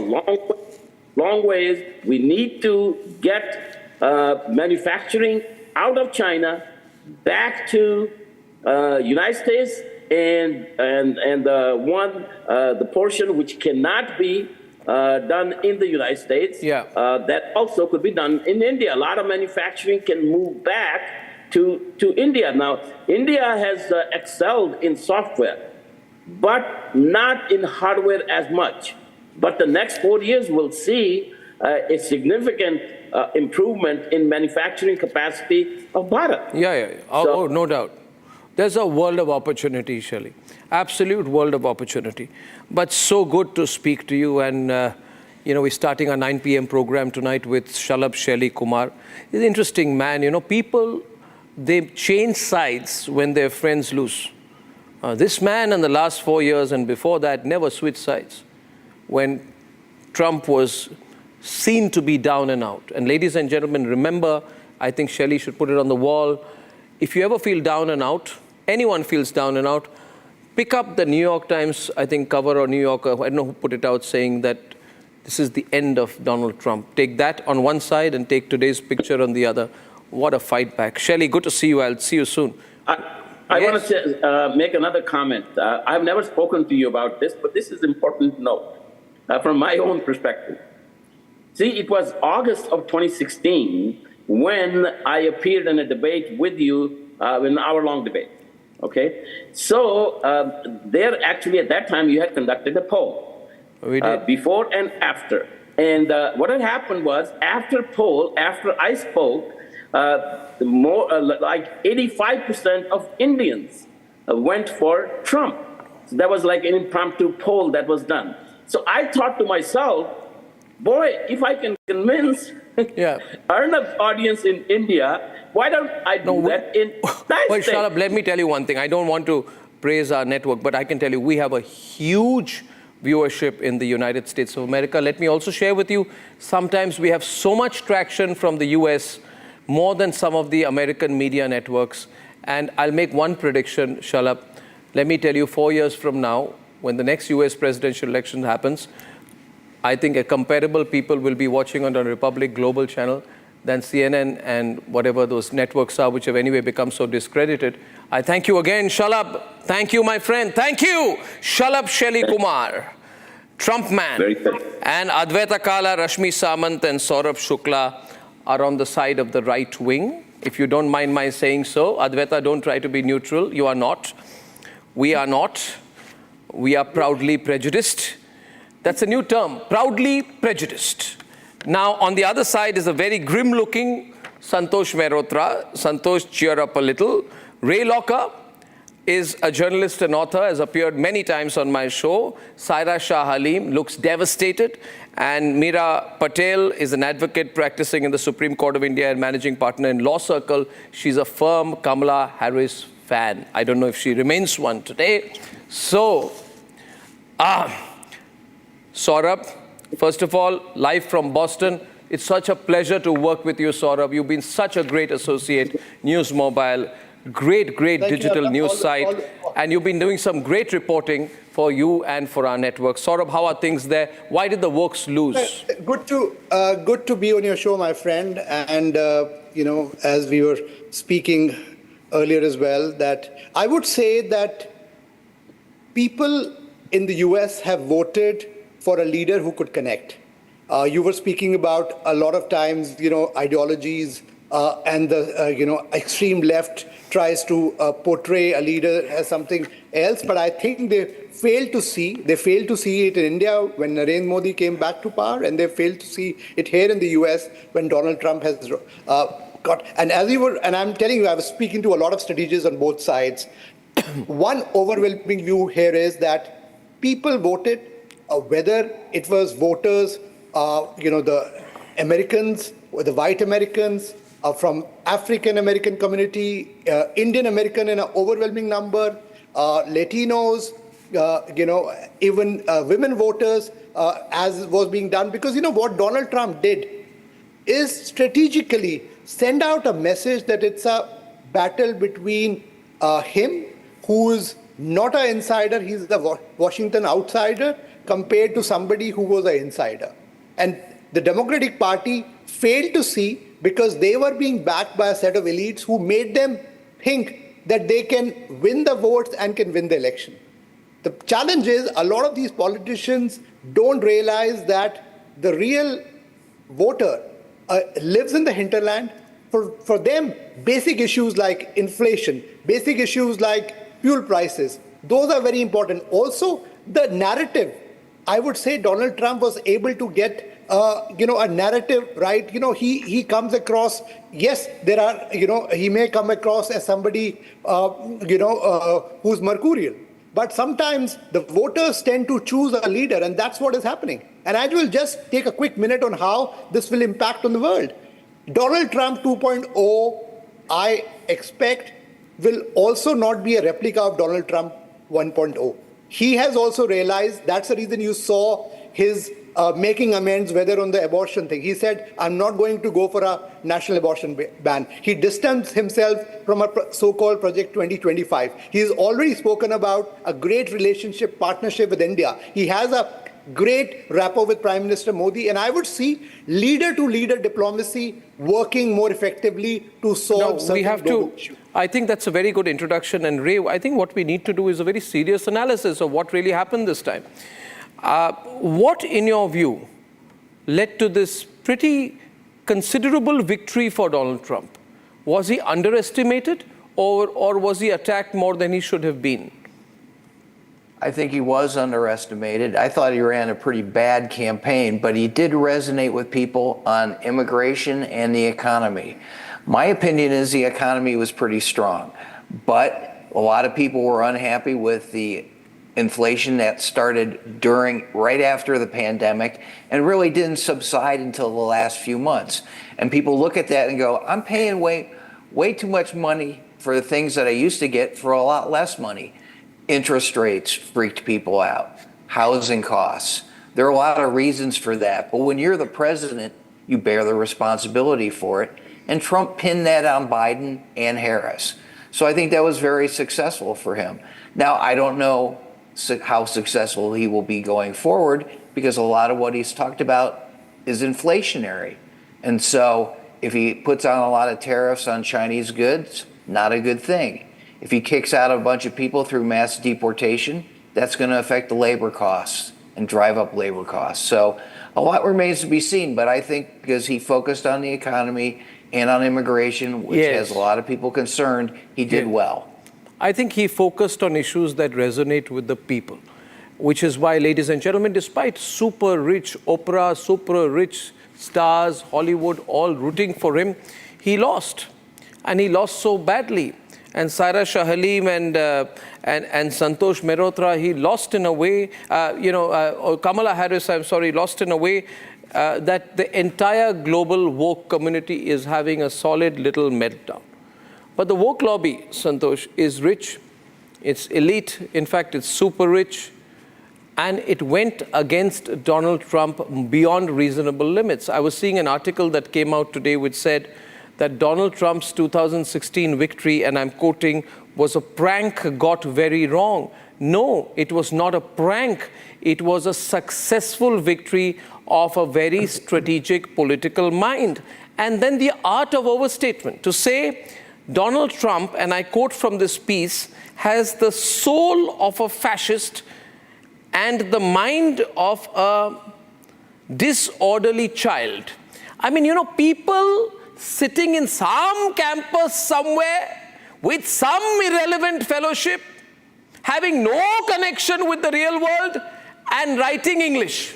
[SPEAKER 9] long ways. We need to get manufacturing out of China back to United States, and the portion which cannot be done in the United States, that also could be done in India. A lot of manufacturing can move back to India. Now, India has excelled in software, but not in hardware as much. But the next 4 years will see a significant improvement in manufacturing capacity of Bharat.
[SPEAKER 5] Oh, no doubt. There's a world of opportunity, Shelley. Absolute world of opportunity. But so good to speak to you. And, we're starting our 9 p.m. program tonight with Shalabh Shelley Kumar. He's an interesting man. People, they change sides when their friends lose. This man in the last 4 years and before that never switched sides when Trump was seen to be down and out. And ladies and gentlemen, remember, I think Shelley should put it on the wall. If you ever feel down and out, anyone feels down and out, pick up the New York Times, I think, cover, or New Yorker, I don't know who put it out, saying that this is the end of Donald Trump. Take that on one side and take today's picture on the other. What a fight back. Shelley, good to see you. I'll see you soon.
[SPEAKER 9] I want to make another comment. I've never spoken to you about this, but this is important to note from my own perspective. See, it was August of 2016 when I appeared in a debate with you, an hour-long debate, okay? So there actually at that time you had conducted a poll, before and after. And what had happened was after I spoke, like 85% of Indians went for Trump. So that was like an impromptu poll that was done. So I thought to myself, boy, if I can convince Arnab's audience in India, why don't I do that in United States?
[SPEAKER 5] Shalabh, let me tell you one thing. I don't want to praise our network, but I can tell you we have a huge viewership in the United States of America. Let me also share with you, sometimes we have so much traction from the US, more than some of the American media networks. And I'll make one prediction, Shalabh. Let me tell you, 4 years from now, when the next US presidential election happens, I think a comparable people will be watching on the Republic Global channel than CNN and whatever those networks are, which have anyway become so discredited. I thank you again, Shalabh. Thank you, my friend. Thank you, Shalabh Shelly Kumar, Trump man. And Advaita Kala, Rashmi Samant and Saurabh Shukla are on the side of the right wing. If you don't mind my saying so, Advaita, don't try to be neutral. You are not. We are not. We are proudly prejudiced. That's a new term, proudly prejudiced. Now, on the other side is a very grim-looking Santosh Mehrotra. Santosh, cheer up a little. Ray Locker is a journalist and author, has appeared many times on my show. Saira Shah Halim looks devastated. And Meera Patel is an advocate practicing in the Supreme Court of India and managing partner in Law Circle. She's a firm Kamala Harris fan. I don't know if she remains one today. So, Saurabh, first of all, live from Boston. It's such a pleasure to work with you, Saurabh. You've been such a great associate. News Mobile, great digital news site. And you've been doing some great reporting for you and for our network. Saurabh, how are things there? Why did the Wokes lose?
[SPEAKER 10] Good to be on your show, my friend. And, as we were speaking earlier as well, that I would say that people in the US have voted for a leader who could connect. You were speaking about a lot of times, ideologies and the, extreme left tries to portray a leader as something else. But I think they failed to see it in India when Narendra Modi came back to power, and they failed to see it here in the US when Donald Trump has got. And and I'm telling you, I was speaking to a lot of strategists on both sides. One overwhelming view here is that people voted, whether it was voters, the Americans, or the white Americans, from African American community, Indian American in an overwhelming number, Latinos, even women voters, as was being done. Because what Donald Trump did is strategically send out a message that it's a battle between him, who's not an insider, he's the Washington outsider, compared to somebody who was an insider. And the Democratic Party failed to see, because they were being backed by a set of elites who made them think that they can win the votes and can win the election. The challenge is a lot of these politicians don't realize that the real voter lives in the hinterland. For them, basic issues like inflation, basic issues like fuel prices, those are very important. Also, the narrative. I would say Donald Trump was able to get a narrative right. He comes across, yes, there are, he may come across as somebody, who's mercurial. But sometimes the voters tend to choose a leader, and that's what is happening. And I will just take a quick minute on how this will impact on the world. Donald Trump 2.0, I expect, will also not be a replica of Donald Trump 1.0. He has also realized, that's the reason you saw his making amends, whether on the abortion thing. He said, I'm not going to go for a national abortion ban. He distanced himself from a so-called Project 2025. He's already spoken about a great relationship, partnership with India. He has a great rapport with Prime Minister Modi, and I would see leader-to-leader diplomacy working more effectively to solve certain issues.
[SPEAKER 5] I think that's a very good introduction, and Ray, I think what we need to do is a very serious analysis of what really happened this time. What, in your view, led to this pretty considerable victory for Donald Trump? Was he underestimated, or was he attacked more than he should have been?
[SPEAKER 13] I think he was underestimated. I thought he ran a pretty bad campaign, but he did resonate with people on immigration and the economy. My opinion is the economy was pretty strong, but a lot of people were unhappy with the inflation that started right after the pandemic and really didn't subside until the last few months. And people look at that and go, I'm paying way too much money for the things that I used to get for a lot less money. Interest rates freaked people out. housing costs. There are a lot of reasons for that, but when you're the president, you bear the responsibility for it. And Trump pinned that on Biden and Harris. So I think that was very successful for him. Now, I don't know how successful he will be going forward because a lot of what he's talked about is inflationary. And so if he puts on a lot of tariffs on Chinese goods, not a good thing. If he kicks out a bunch of people through mass deportation, that's going to affect the labor costs and drive up labor costs. So a lot remains to be seen, but I think because he focused on the economy and on immigration, which has a lot of people concerned, he did well.
[SPEAKER 5] I think he focused on issues that resonate with the people, which is why, ladies and gentlemen, despite super rich Oprah, super rich stars, Hollywood, all rooting for him, he lost. And he lost so badly. And Saira Shah Halim and Santosh Mehrotra, he lost in a way, Kamala Harris, lost in a way that the entire global woke community is having a solid little meltdown. But the woke lobby, Santosh, is rich, it's elite, in fact, it's super rich, and it went against Donald Trump beyond reasonable limits. I was seeing an article that came out today which said that Donald Trump's 2016 victory, and I'm quoting, was a prank got very wrong. No, it was not a prank. It was a successful victory of a very strategic political mind. And then the art of overstatement. To say Donald Trump, and I quote from this piece, has the soul of a fascist and the mind of a disorderly child. I mean, people sitting in some campus somewhere with some irrelevant fellowship, having no connection with the real world and writing English.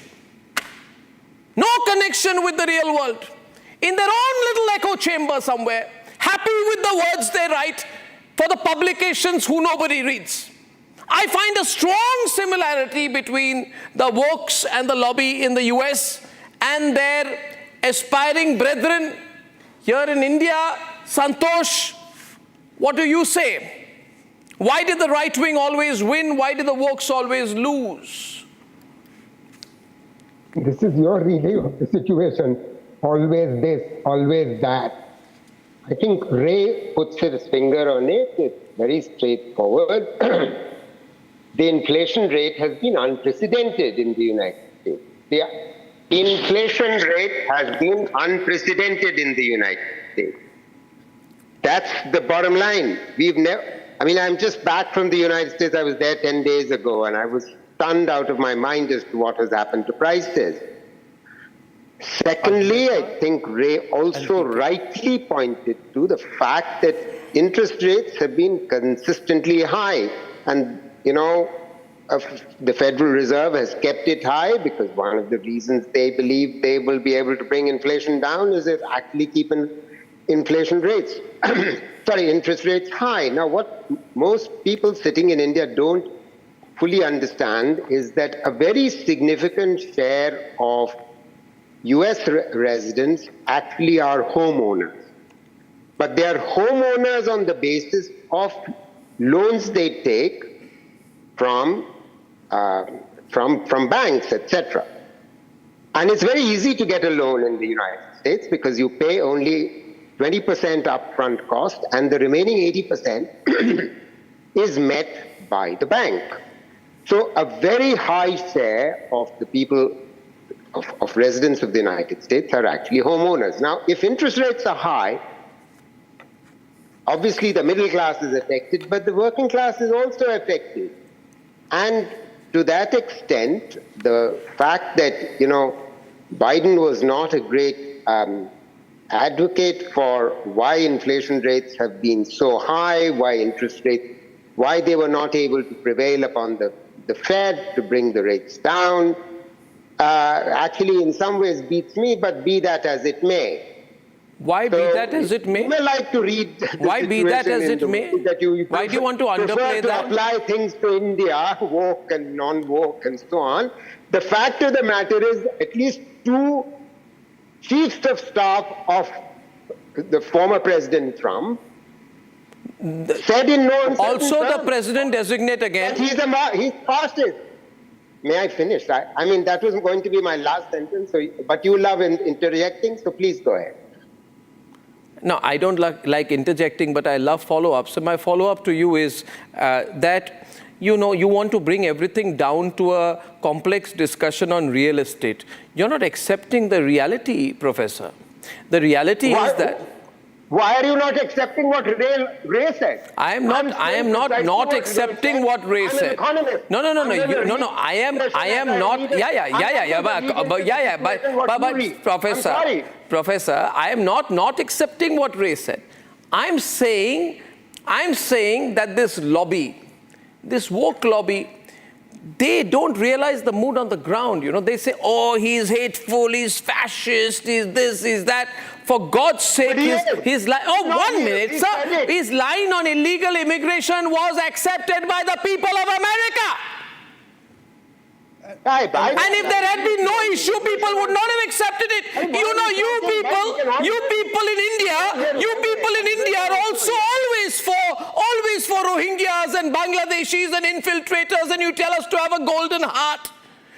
[SPEAKER 5] No connection with the real world. In their own little echo chamber somewhere, happy with the words they write for the publications who nobody reads. I find a strong similarity between the wokes and the lobby in the US and their aspiring brethren here in India. Santosh, what do you say? Why did the right wing always win? Why did the wokes always lose?
[SPEAKER 11] This is your reading of the situation. Always this, always that. I think Ray puts his finger on it. It's very straightforward. The inflation rate has been unprecedented in the United States. The inflation rate has been unprecedented in the United States. That's the bottom line. I'm just back from the United States. I was there 10 days ago, and I was stunned out of my mind as to what has happened to prices. Secondly, I think Ray also rightly pointed to the fact that interest rates have been consistently high. And, the Federal Reserve has kept it high because one of the reasons they believe they will be able to bring inflation down is if actually keeping interest rates high. Now, what most people sitting in India don't fully understand is that a very significant share of US residents actually are homeowners. But they are homeowners on the basis of loans they take from banks, etc. And it's very easy to get a loan in the United States because you pay only 20% upfront cost and the remaining 80% is met by the bank. So a very high share of the people, of residents of the United States are actually homeowners. Now, if interest rates are high, obviously the middle class is affected, but the working class is also affected. And to that extent, the fact that, Biden was not a great advocate for why inflation rates have been so high, why they were not able to prevail upon the Fed to bring the rates down, actually in some ways beats me, but be that as it may.
[SPEAKER 5] Why be that as it may?
[SPEAKER 11] You may like to read the
[SPEAKER 5] Why be that as it may? Why do you want to underplay that?
[SPEAKER 11] Apply things to India, woke and non-woke and so on. The fact of the matter is at least two chiefs of staff of the former President Trump said in no uncertain
[SPEAKER 5] Also
[SPEAKER 11] terms
[SPEAKER 5] the president designate again.
[SPEAKER 11] He's fascist. may I finish? I mean, that was going to be my last sentence, but you love interjecting, so please go ahead.
[SPEAKER 5] No, I don't like interjecting, but I love follow-up. So my follow-up to you is that, you want to bring everything down to a complex discussion on real estate. You're not accepting the reality, Professor. The reality is that...
[SPEAKER 11] Why are you not accepting what Ray said?
[SPEAKER 5] I am not accepting what Ray said. No. I am not. But Professor, I am not accepting what Ray said. I'm saying that this lobby, this woke lobby, they don't realize the mood on the ground. They say, oh, he's hateful, he's fascist, he's this, he's that. For God's sake, his line. Oh, 1 minute, sir. His line on illegal immigration was accepted by the people of America. And if there had been no issue, people would not have accepted it. You people in India are also always for Rohingyas and Bangladeshis and infiltrators, and you tell us to have a golden heart.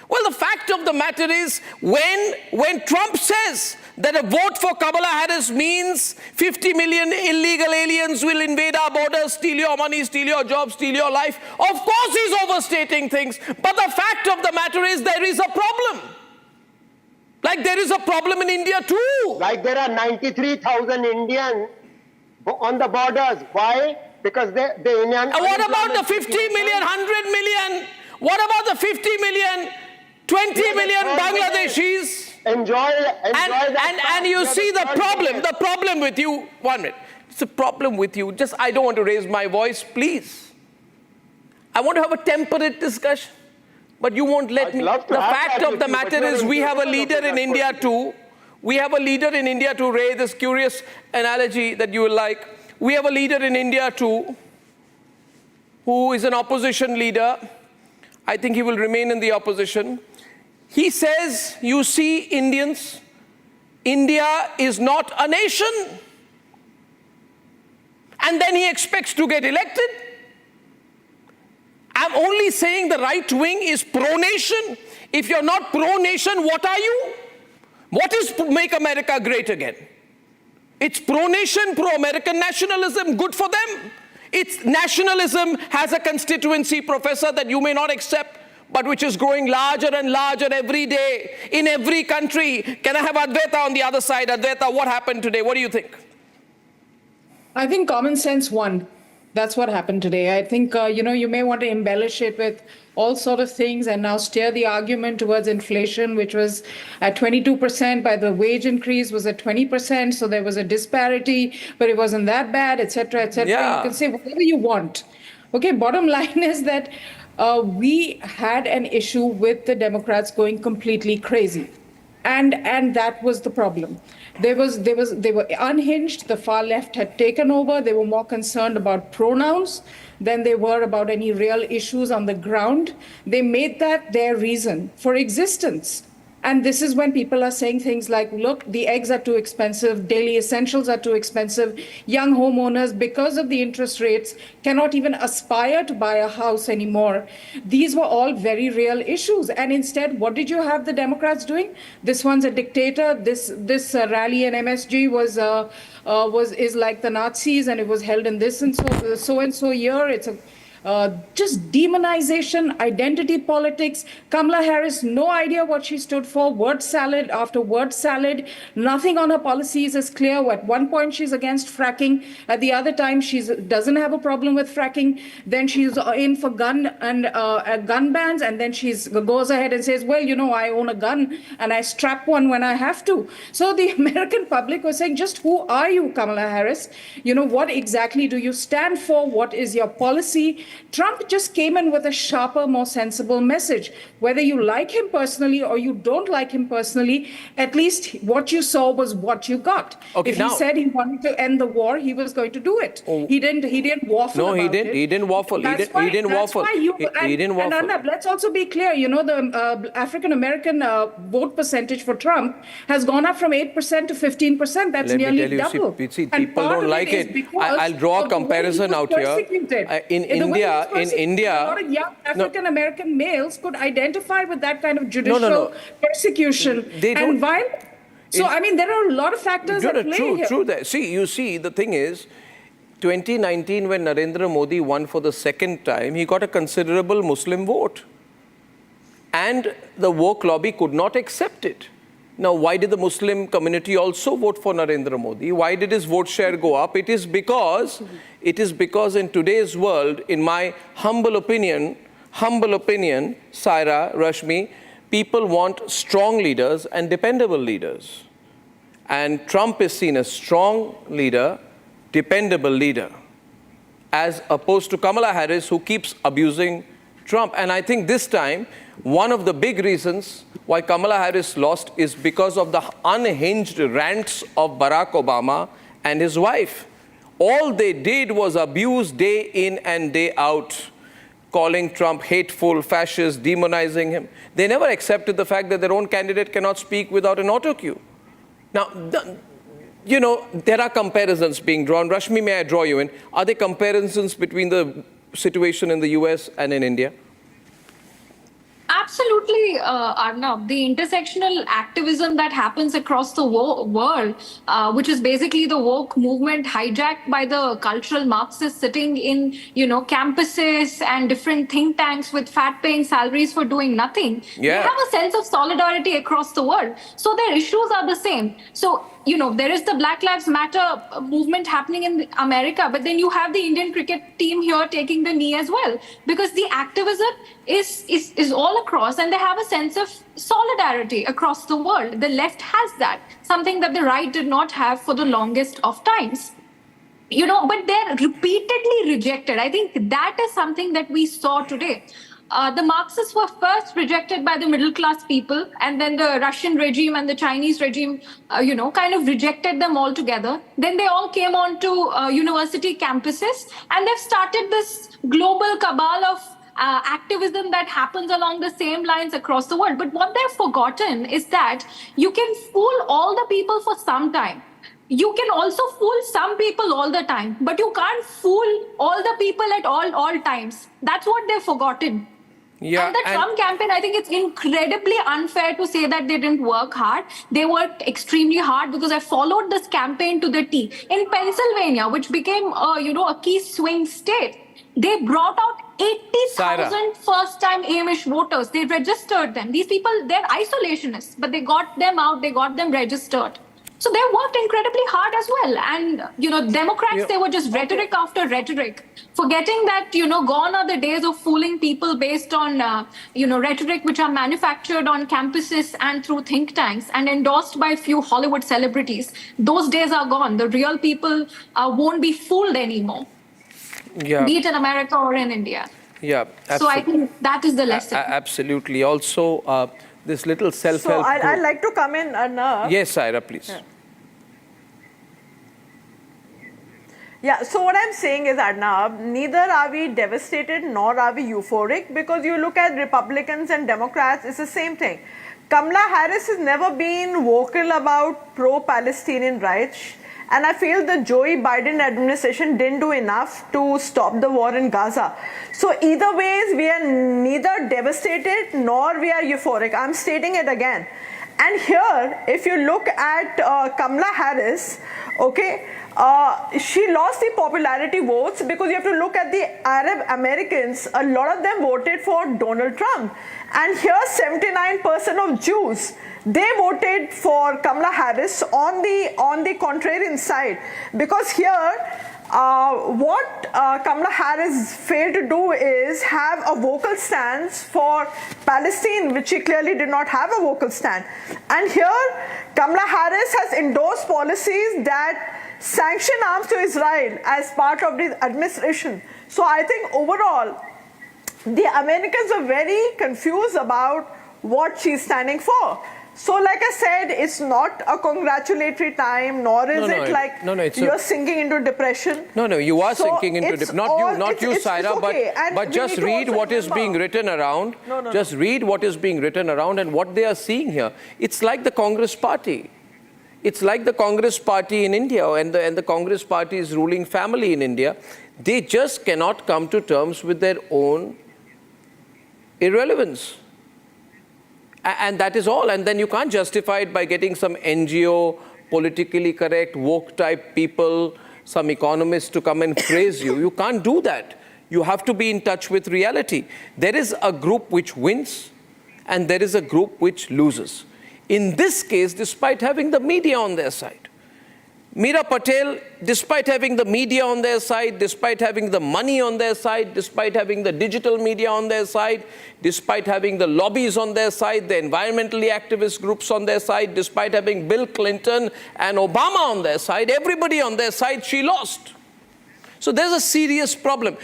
[SPEAKER 5] Well, the fact of the matter is, when Trump says that a vote for Kamala Harris means 50 million illegal aliens will invade our borders, steal your money, steal your job, steal your life, of course he's overstating things. But the fact of the matter is there is a problem. Like there is a problem in India too.
[SPEAKER 11] Like there are 93,000 Indians on the borders. Why? Because the Indian...
[SPEAKER 5] What about the 50 million, 100 million? What about the 50 million, 20 million Bangladeshis?
[SPEAKER 11] Enjoy
[SPEAKER 5] and you see the problem with you. 1 minute. It's a problem with you. I don't want to raise my voice, please. I want to have a temperate discussion, but you won't let me. The fact of the matter is we have a leader in India too. We have a leader in India too, Ray, this curious analogy that you will like. We have a leader in India too, who is an opposition leader. I think he will remain in the opposition. He says, you see, Indians, India is not a nation. And then he expects to get elected. I'm only saying the right wing is pro-nation. If you're not pro-nation, what are you? What is Make America Great Again? It's pro-nation, pro-American nationalism, good for them. It's nationalism has a constituency, Professor, that you may not accept, but which is growing larger and larger every day in every country. Can I have Advaita on the other side? Advaita, what happened today? What do you think?
[SPEAKER 20] I think common sense won. That's what happened today. I think, you may want to embellish it with all sort of things and now steer the argument towards inflation, which was at 22%, by the wage increase was at 20%. So there was a disparity, but it wasn't that bad, et cetera, et cetera.
[SPEAKER 5] Yeah.
[SPEAKER 20] You can say whatever you want. Okay, bottom line is that we had an issue with the Democrats going completely crazy. And that was the problem. They were unhinged. The far left had taken over. They were more concerned about pronouns than they were about any real issues on the ground. They made that their reason for existence. And this is when people are saying things like, look, the eggs are too expensive, daily essentials are too expensive, young homeowners, because of the interest rates, cannot even aspire to buy a house anymore. These were all very real issues. And instead, what did you have the Democrats doing? This one's a dictator. This rally in MSG is like the Nazis, and it was held in this and so year. It's just demonization, identity politics. Kamala Harris, no idea what she stood for. Word salad after word salad. Nothing on her policies is clear. At one point, she's against fracking. At the other time, she doesn't have a problem with fracking. Then she's in for gun bans, and then she goes ahead and says, well, I own a gun and I strap one when I have to. So the American public was saying, just who are you, Kamala Harris? What exactly do you stand for? What is your policy? Trump just came in with a sharper, more sensible message. Whether you like him personally or you don't like him personally, at least what you saw was what you got. Okay, if he said he wanted to end the war, he was going to do it. He didn't waffle about it. No, he didn't waffle. He didn't waffle. And Arnab, let's also be clear, the African-American vote percentage for Trump has gone up from 8% to 15%. That's nearly double.
[SPEAKER 5] People don't like it. I'll draw a comparison out here. In India,
[SPEAKER 14] a lot of young African American males could identify with that kind of judicial persecution and violence. So, I mean, there are a lot of factors at play here.
[SPEAKER 5] True that. See, the thing is, 2019, when Narendra Modi won for the second time, he got a considerable Muslim vote. And the woke lobby could not accept it. Now, why did the Muslim community also vote for Narendra Modi? Why did his vote share go up? It is because in today's world, in my humble opinion, Saira, Rashmi, people want strong leaders and dependable leaders. And Trump is seen as strong leader, dependable leader, as opposed to Kamala Harris, who keeps abusing Trump. And I think this time, one of the big reasons why Kamala Harris lost is because of the unhinged rants of Barack Obama and his wife. All they did was abuse day in and day out, calling Trump hateful, fascist, demonizing him. They never accepted the fact that their own candidate cannot speak without an autocue. Now, there are comparisons being drawn. Rashmi, may I draw you in? Are there comparisons between the situation in the US and in India?
[SPEAKER 15] Absolutely, Arnab. The intersectional activism that happens across the world, which is basically the woke movement hijacked by the cultural Marxists sitting in, campuses and different think tanks with fat-paying salaries for doing nothing. They have a sense of solidarity across the world. So their issues are the same. So, there is the Black Lives Matter movement happening in America, but then you have the Indian cricket team here taking the knee as well, because the activism is all across, and they have a sense of solidarity across the world. The left has that, something that the right did not have for the longest of times. But they're repeatedly rejected. I think that is something that we saw today. The Marxists were first rejected by the middle class people, and then the Russian regime and the Chinese regime, kind of rejected them altogether. Then they all came onto university campuses, and they've started this global cabal of activism that happens along the same lines across the world. But what they've forgotten is that you can fool all the people for some time. You can also fool some people all the time, but you can't fool all the people at all times. That's what they've forgotten. And the Trump campaign, I think it's incredibly unfair to say that they didn't work hard. They worked extremely hard, because I followed this campaign to the T. In Pennsylvania, which became, a key swing state, they brought out 80,000 first-time Amish voters. They registered them. These people, they're isolationists, but they got them out, they got them registered. So they worked incredibly hard as well. And, Democrats, they were just rhetoric after rhetoric, forgetting that, gone are the days of fooling people based on, rhetoric which are manufactured on campuses and through think tanks and endorsed by a few Hollywood celebrities. Those days are gone. The real people won't be fooled anymore, be it in America or in India.
[SPEAKER 5] Yeah, absolutely.
[SPEAKER 15] So I think that is the lesson.
[SPEAKER 5] Absolutely. Also, this little self-help.
[SPEAKER 17] So I'd like to come in, Arnab.
[SPEAKER 5] Yes, Saira, please.
[SPEAKER 17] Yeah, so what I'm saying is, Arnab, neither are we devastated nor are we euphoric, because you look at Republicans and Democrats, it's the same thing. Kamala Harris has never been vocal about pro-Palestinian rights, and I feel the Joe Biden administration didn't do enough to stop the war in Gaza. So either ways, we are neither devastated nor we are euphoric. I'm stating it again. And here, if you look at Kamala Harris, she lost the popularity votes because you have to look at the Arab Americans. A lot of them voted for Donald Trump. And here, 79% of Jews, they voted for Kamala Harris on the contrarian side. Because here, what Kamala Harris failed to do is have a vocal stance for Palestine, which she clearly did not have a vocal stand. And here, Kamala Harris has endorsed policies that sanction arms to Israel as part of the administration. So I think overall, the Americans are very confused about what she's standing for. So like I said, it's not a congratulatory time, nor is you're sinking into depression.
[SPEAKER 5] No, you are sinking into depression. Not you, Saira, but just read what is being written around. Just read what is being written around and what they are seeing here. It's like the Congress party. It's like the Congress party in India and the Congress party's ruling family in India. They just cannot come to terms with their own irrelevance. And that is all. And then you can't justify it by getting some NGO, politically correct, woke type people, some economists to come and praise you. You can't do that. You have to be in touch with reality. There is a group which wins and there is a group which loses. In this case, despite having the media on their side, Meera Patel, despite having the media on their side, despite having the money on their side, despite having the digital media on their side, despite having the lobbies on their side, the environmentally activist groups on their side, despite having Bill Clinton and Obama on their side, everybody on their side, she lost. So there's a serious problem.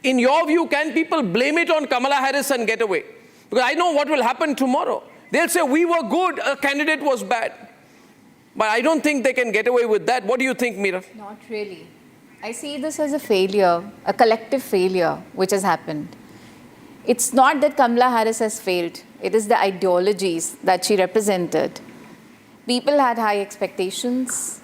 [SPEAKER 5] In your view, can people blame it on Kamala Harris and get away? Because I know what will happen tomorrow. They'll say, we were good, a candidate was bad. But I don't think they can get away with that. What do you think, Meera?
[SPEAKER 12] Not really. I see this as a failure, a collective failure which has happened. It's not that Kamala Harris has failed. It is the ideologies that she represented. People had high expectations.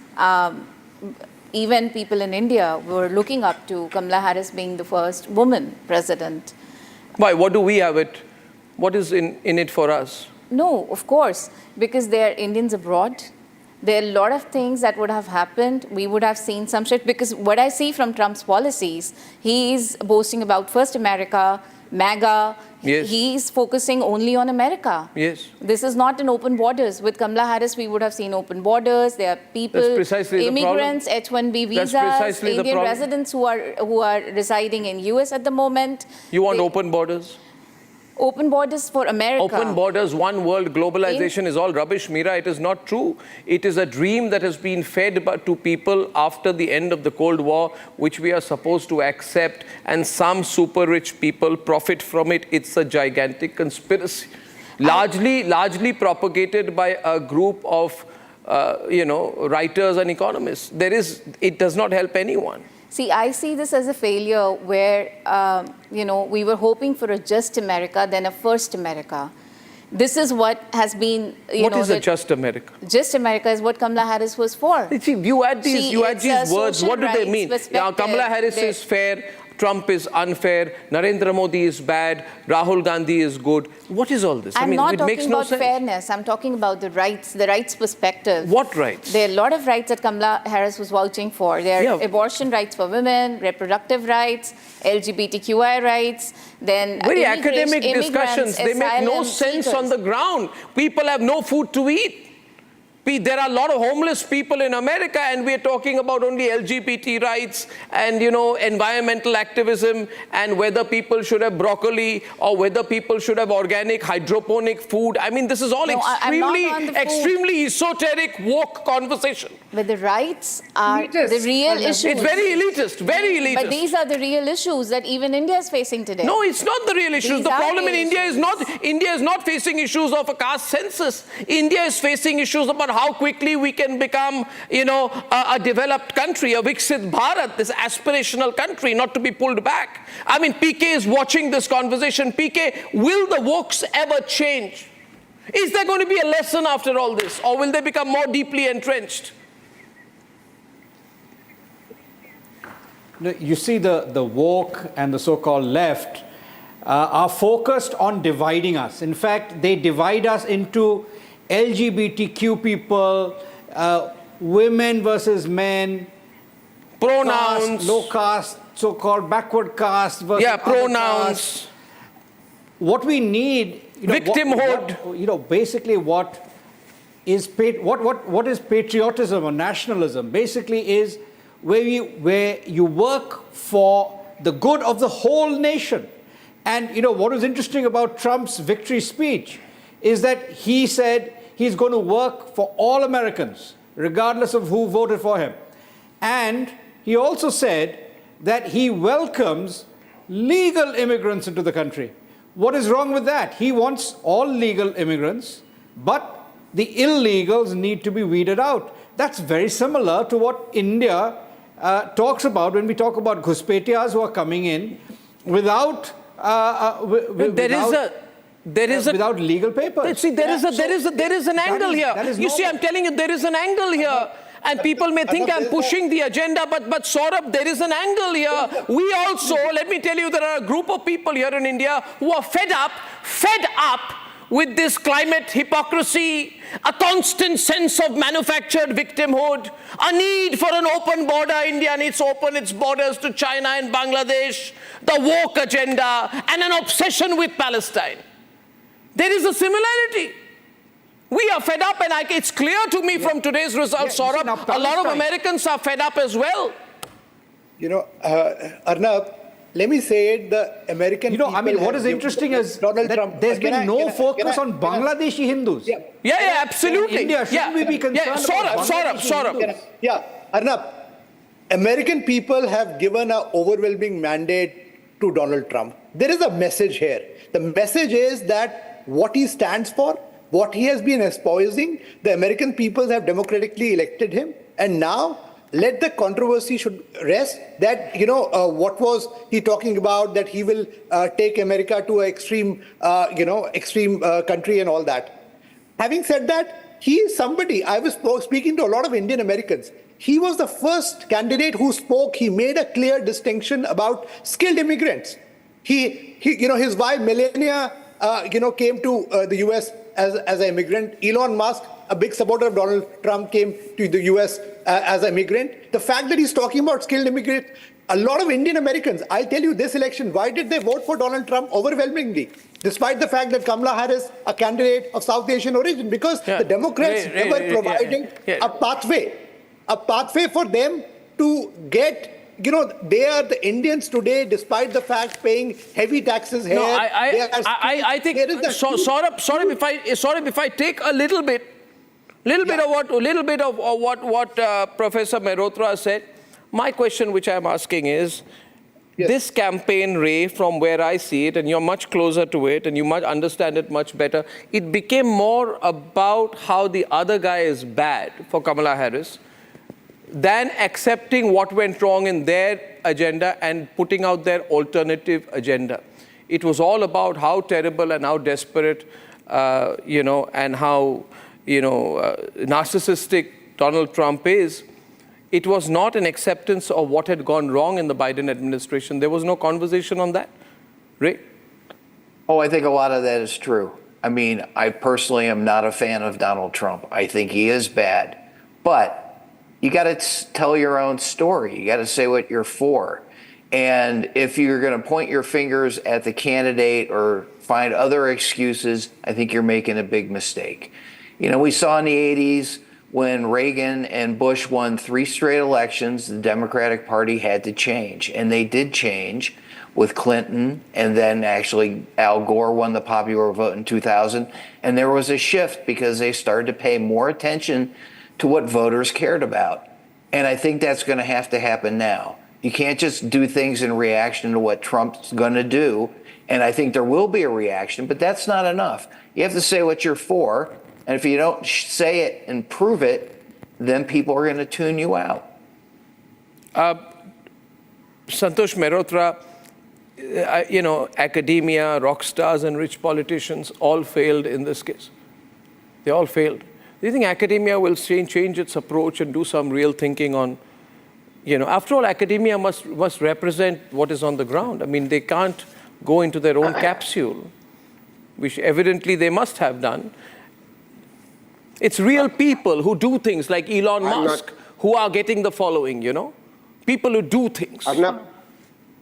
[SPEAKER 12] Even people in India were looking up to Kamala Harris being the first woman president.
[SPEAKER 5] Why? What do we have it? What is in it for us?
[SPEAKER 12] No, of course, because they are Indians abroad. There are a lot of things that would have happened. We would have seen some shift, because what I see from Trump's policies, he is boasting about First America, MAGA.
[SPEAKER 5] Yes.
[SPEAKER 12] He's focusing only on America.
[SPEAKER 5] Yes.
[SPEAKER 12] This is not an open borders. With Kamala Harris, we would have seen open borders. There are people, immigrants, H-1B visas, Indian residents who are residing in US at the moment.
[SPEAKER 5] You want open borders?
[SPEAKER 12] Open borders for America.
[SPEAKER 5] Open borders, one world, globalization is all rubbish, Meera. It is not true. It is a dream that has been fed to people after the end of the Cold War, which we are supposed to accept, and some super rich people profit from it. It's a gigantic conspiracy, largely propagated by a group of, writers and economists. It does not help anyone.
[SPEAKER 12] See, I see this as a failure where, we were hoping for a just America, then a first America. This is what has been,
[SPEAKER 5] What is a just America?
[SPEAKER 12] Just America is what Kamala Harris was for.
[SPEAKER 5] See, you add these words, what do they mean? Kamala Harris is fair, Trump is unfair, Narendra Modi is bad, Rahul Gandhi is good. What is all this?
[SPEAKER 12] I'm not
[SPEAKER 5] it makes
[SPEAKER 12] talking
[SPEAKER 5] no
[SPEAKER 12] about
[SPEAKER 5] sense.
[SPEAKER 12] fairness. I'm talking about the rights perspective.
[SPEAKER 5] What rights?
[SPEAKER 12] There are a lot of rights that Kamala Harris was vouching for. There are abortion rights for women, reproductive rights, LGBTQI rights, then
[SPEAKER 5] very academic discussions. They make no sense on the ground. People have no food to eat. There are a lot of homeless people in America, and we're talking about only LGBT rights and, environmental activism, and whether people should have broccoli or whether people should have organic hydroponic food. I mean, this is all extremely esoteric, woke conversation.
[SPEAKER 12] But the rights are the real issues.
[SPEAKER 5] It's very elitist, very elitist.
[SPEAKER 12] But these are the real issues that even India is facing today.
[SPEAKER 5] No, it's not the real issues. The problem in India is not facing issues of a caste census. India is facing issues about how quickly we can become, a developed country, a Viksit Bharat, this aspirational country, not to be pulled back. I mean, PK is watching this conversation. PK, will the wokes ever change? Is there going to be a lesson after all this, or will they become more deeply entrenched?
[SPEAKER 19] You see, the woke and the so-called left are focused on dividing us. In fact, they divide us into LGBTQ people, women versus men,
[SPEAKER 5] pronouns,
[SPEAKER 19] caste, low caste, so-called backward caste versus
[SPEAKER 5] pronouns.
[SPEAKER 19] What we need,
[SPEAKER 5] victimhood.
[SPEAKER 19] Basically, what is patriotism or nationalism? Basically, is where you work for the good of the whole nation. And what was interesting about Trump's victory speech is that he said he's going to work for all Americans, regardless of who voted for him. And he also said that he welcomes legal immigrants into the country. What is wrong with that? He wants all legal immigrants, but the illegals need to be weeded out. That's very similar to what India talks about when we talk about Ghuspetias who are coming in without without legal papers.
[SPEAKER 5] See, there is an angle here. You see, I'm telling you, there is an angle here. And people may think I'm pushing the agenda, but Saurabh, there is an angle here. We also, let me tell you, there are a group of people here in India who are fed up with this climate hypocrisy, a constant sense of manufactured victimhood, a need for an open border. India needs to open its borders to China and Bangladesh, the woke agenda, and an obsession with Palestine. There is a similarity. We are fed up, and it's clear to me from today's results, Saurabh, a lot of Americans are fed up as well.
[SPEAKER 10] Arnab, let me say it, the American people
[SPEAKER 19] what is interesting is
[SPEAKER 10] Donald Trump.
[SPEAKER 19] There's been no focus on Bangladeshi Hindus.
[SPEAKER 5] Yeah, absolutely.
[SPEAKER 19] India, shouldn't we be concerned about
[SPEAKER 5] Saurabh.
[SPEAKER 10] Arnab, American people have given an overwhelming mandate to Donald Trump. There is a message here. The message is that what he stands for, what he has been espousing, the American people have democratically elected him, and now let the controversy should rest. That what was he talking about? That he will take America to an extreme country and all that. Having said that, he is somebody. I was speaking to a lot of Indian Americans. He was the first candidate who spoke. He made a clear distinction about skilled immigrants. His wife Melania, came to the U.S. as an immigrant. Elon Musk, a big supporter of Donald Trump, came to the U.S. As an immigrant. The fact that he's talking about skilled immigrants, a lot of Indian Americans, I'll tell you this election, why did they vote for Donald Trump overwhelmingly? Despite the fact that Kamala Harris, a candidate of South Asian origin, because the Democrats were providing a pathway for them to get. They are the Indians today, despite the fact paying heavy taxes here.
[SPEAKER 5] No, I think, Saurabh, if I take a little bit of what Professor Mehrotra said, my question which I'm asking is, this campaign, Ray, from where I see it, and you're much closer to it, and you might understand it much better, it became more about how the other guy is bad for Kamala Harris than accepting what went wrong in their agenda and putting out their alternative agenda. It was all about how terrible and how desperate, and how, narcissistic Donald Trump is. It was not an acceptance of what had gone wrong in the Biden administration. There was no conversation on that. Ray?
[SPEAKER 13] Oh, I think a lot of that is true. I mean, I personally am not a fan of Donald Trump. I think he is bad. But you got to tell your own story. You got to say what you're for. And if you're going to point your fingers at the candidate or find other excuses, I think you're making a big mistake. We saw in the 80s when Reagan and Bush won 3 straight elections, the Democratic Party had to change. And they did change with Clinton, and then actually Al Gore won the popular vote in 2000. And there was a shift because they started to pay more attention to what voters cared about. And I think that's going to have to happen now. You can't just do things in reaction to what Trump's going to do. And I think there will be a reaction, but that's not enough. You have to say what you're for. And if you don't say it and prove it, then people are going to tune you out.
[SPEAKER 5] Santosh Mehrotra, academia, rock stars, and rich politicians all failed in this case. They all failed. Do you think academia will change its approach and do some real thinking on, after all, academia must represent what is on the ground. I mean, they can't go into their own capsule, which evidently they must have done. It's real people who do things like Elon Musk who are getting the following, People who do things.
[SPEAKER 11] Arnab,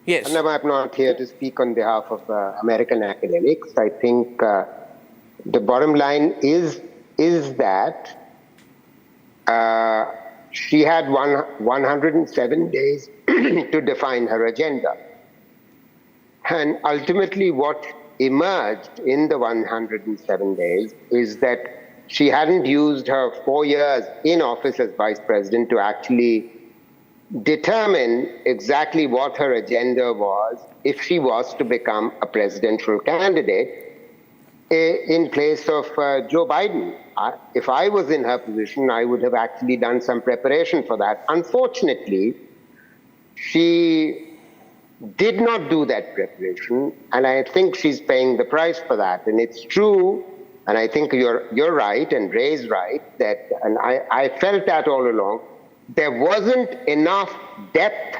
[SPEAKER 5] yes.
[SPEAKER 11] Arnab, I'm not here to speak on behalf of American academics. I think the bottom line is that she had 107 days to define her agenda. And ultimately what emerged in the 107 days is that she hadn't used her 4 years in office as vice president to actually determine exactly what her agenda was if she was to become a presidential candidate in place of Joe Biden. If I was in her position, I would have actually done some preparation for that. Unfortunately, she did not do that preparation, and I think she's paying the price for that. And it's true, and I think you're right, and Ray's right, that, and I felt that all along, there wasn't enough depth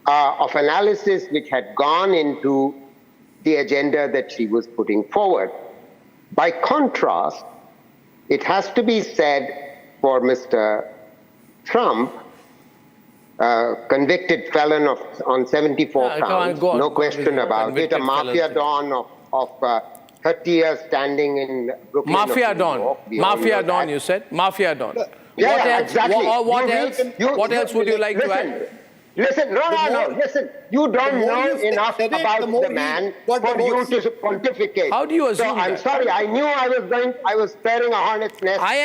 [SPEAKER 11] of analysis which had gone into the agenda that she was putting forward. By contrast, it has to be said for Mr. Trump, convicted felon on 74 counts, no question about it, a mafia don of 30 years standing in Brooklyn.
[SPEAKER 5] Mafia don, you said? Mafia don.
[SPEAKER 11] Yeah,
[SPEAKER 5] what else?
[SPEAKER 11] exactly.
[SPEAKER 5] What else would you like to add?
[SPEAKER 11] Listen, listen. You don't know enough about the man for you to pontificate.
[SPEAKER 5] How do you assume
[SPEAKER 11] that? I'm sorry. I knew I was sparing a hornet's nest.
[SPEAKER 5] I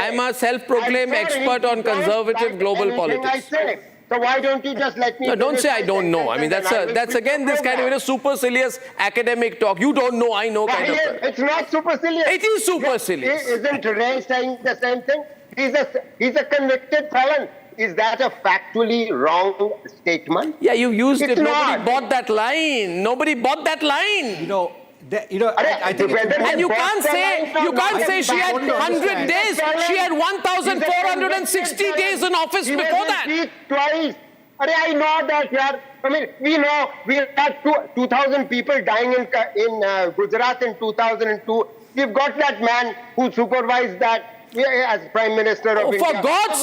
[SPEAKER 5] am a self-proclaimed expert on conservative global politics.
[SPEAKER 11] So why don't you just let me?
[SPEAKER 5] No, don't say I don't know. I mean, that's again this kind of supercilious academic talk. You don't know, I know kind of.
[SPEAKER 11] It's not supercilious.
[SPEAKER 5] It is supercilious.
[SPEAKER 11] Isn't Ray saying the same thing? He's a convicted felon. Is that a factually wrong statement?
[SPEAKER 5] Yeah, you used
[SPEAKER 11] it.
[SPEAKER 5] Nobody bought that line. Nobody bought that line. I think and you can't say she had 100 days. She had 1,460 days in office before that.
[SPEAKER 11] Twice. I know that, yaar. I mean, we know we had 2,000 people dying in Gujarat in 2002. We've got that man who supervised that. As Prime Minister of India.
[SPEAKER 5] For God's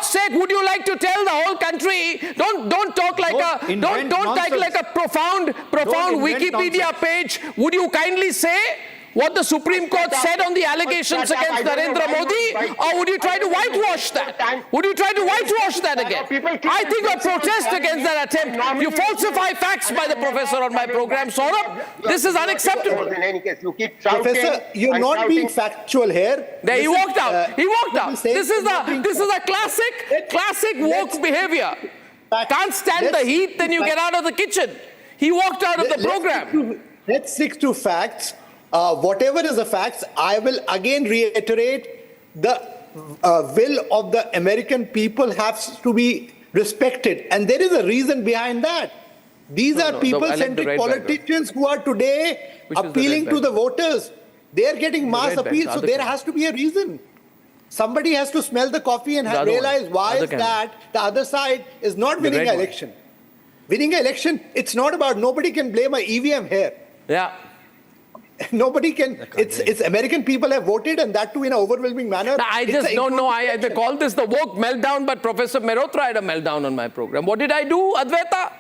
[SPEAKER 5] sake, would you like to tell the whole country? Don't talk like a profound Wikipedia page. Would you kindly say what the Supreme Court said on the allegations against Narendra Modi, or would you try to whitewash that? Would you try to whitewash that again? I think I protest against that attempt. You falsify facts by the professor on my program, Saurabh. This is unacceptable.
[SPEAKER 11] In any case, you keep
[SPEAKER 10] Professor, you're not being factual here.
[SPEAKER 5] There, he walked out. He walked out. This is a classic woke behavior. Can't stand the heat, then you get out of the kitchen. He walked out of the program.
[SPEAKER 10] Let's stick to facts. Whatever is the facts, I will again reiterate the will of the American people has to be respected. And there is a reason behind that. These are people-centric politicians who are today appealing to the voters. They are getting mass appeal, so there has to be a reason. Somebody has to smell the coffee and realize why is that the other side is not winning an election. Winning an election, it's not about, nobody can blame an EVM here.
[SPEAKER 5] Yeah.
[SPEAKER 10] Nobody can. It's American people have voted, and that too in an overwhelming manner.
[SPEAKER 5] I just don't know. I call this the woke meltdown, but Professor Mehrotra had a meltdown on my program. What did I do, Advaita?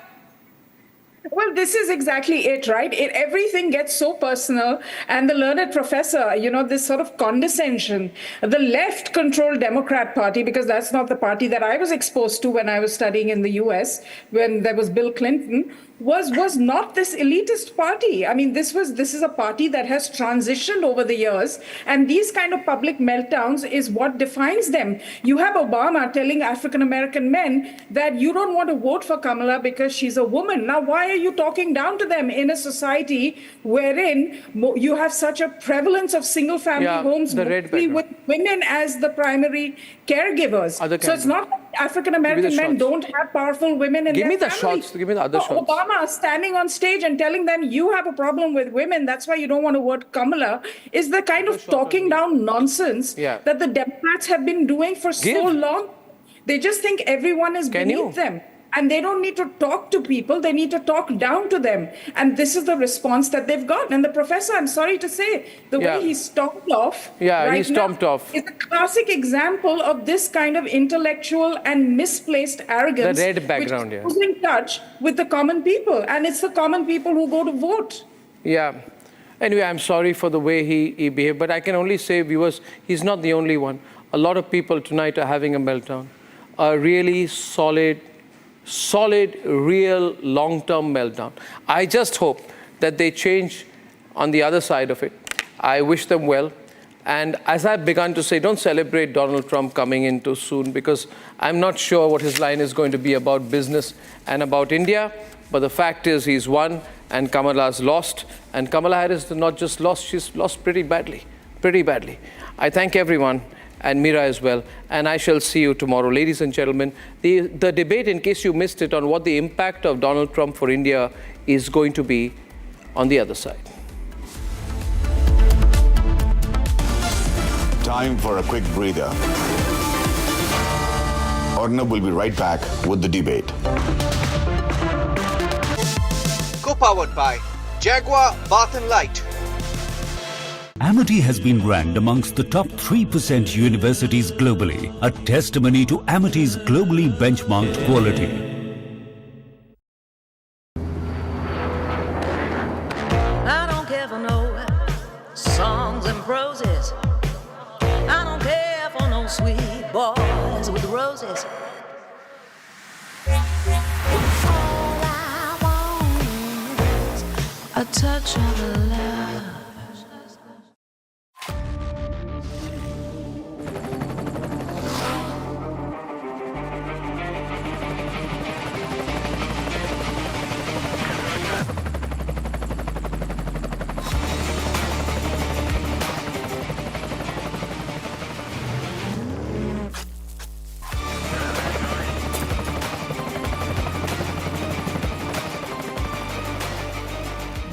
[SPEAKER 14] Well, this is exactly it, right? Everything gets so personal. And the learned professor, this sort of condescension, the left-controlled Democrat Party, because that's not the party that I was exposed to when I was studying in the US, when there was Bill Clinton, was not this elitist party. I mean, this is a party that has transitioned over the years, and these kind of public meltdowns is what defines them. You have Obama telling African-American men that you don't want to vote for Kamala because she's a woman. Now, why are you talking down to them in a society wherein you have such a prevalence of single-family homes, mostly with women as the primary caregivers? So it's not like African-American men don't have powerful women in their families.
[SPEAKER 5] Give me the other shots.
[SPEAKER 14] Obama standing on stage and telling them you have a problem with women, that's why you don't want to vote Kamala, is the kind of talking down nonsense that the Democrats have been doing for so long. They just think everyone is beneath them. And they don't need to talk to people, they need to talk down to them. And this is the response that they've got. And the professor, I'm sorry to say, the way he stomped off
[SPEAKER 5] he stomped off.
[SPEAKER 14] is a classic example of this kind of intellectual and misplaced arrogance,
[SPEAKER 5] the red background,
[SPEAKER 14] which is losing touch with the common people. And it's the common people who go to vote.
[SPEAKER 5] Yeah. Anyway, I'm sorry for the way he behaved, but I can only say, viewers, he's not the only one. A lot of people tonight are having a meltdown. A really solid, real, long-term meltdown. I just hope that they change on the other side of it. I wish them well. And as I've begun to say, don't celebrate Donald Trump coming in too soon, because I'm not sure what his line is going to be about business and about India. But the fact is he's won and Kamala's lost. And Kamala Harris not just lost, she's lost pretty badly. I thank everyone. and Mira as well. And I shall see you tomorrow. Ladies and gentlemen, the debate, in case you missed it, on what the impact of Donald Trump for India is going to be on the other side.
[SPEAKER 4] Time for a quick breather. Arnab will be right back with the debate.
[SPEAKER 7] Co-powered by Jaguar Bath & Light.
[SPEAKER 23] Amity has been ranked amongst the top 3% universities globally, a testimony to Amity's globally benchmarked quality.
[SPEAKER 22] I don't care for no songs and proses. I don't care for no sweet boys with roses. All I want is a touch of love.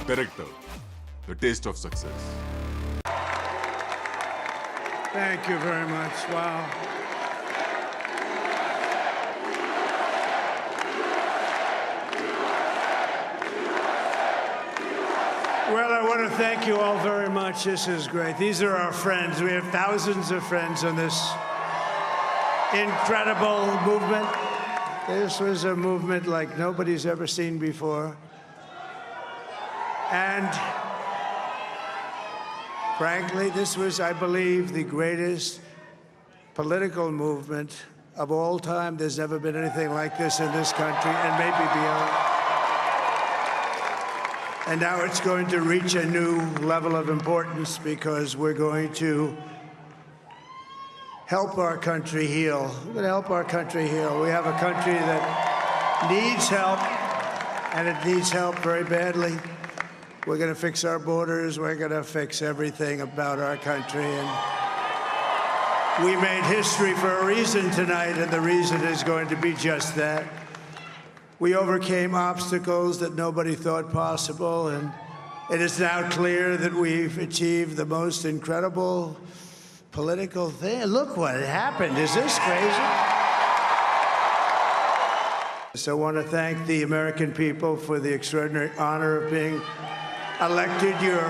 [SPEAKER 2] Director, the taste of success.
[SPEAKER 1] Thank you very much. Wow. Well, I want to thank you all very much. This is great. These are our friends. We have thousands of friends on this incredible movement. This was a movement like nobody's ever seen before. And frankly, this was, I believe, the greatest political movement of all time. There's never been anything like this in this country, and maybe beyond. And now it's going to reach a new level of importance because we're going to help our country heal. We're going to help our country heal. We have a country that needs help, and it needs help very badly. We're going to fix our borders. We're going to fix everything about our country. And we made history for a reason tonight, and the reason is going to be just that. We overcame obstacles that nobody thought possible, and it is now clear that we've achieved the most incredible political thing. Look what happened. Is this crazy? So I want to thank the American people for the extraordinary honor of being elected your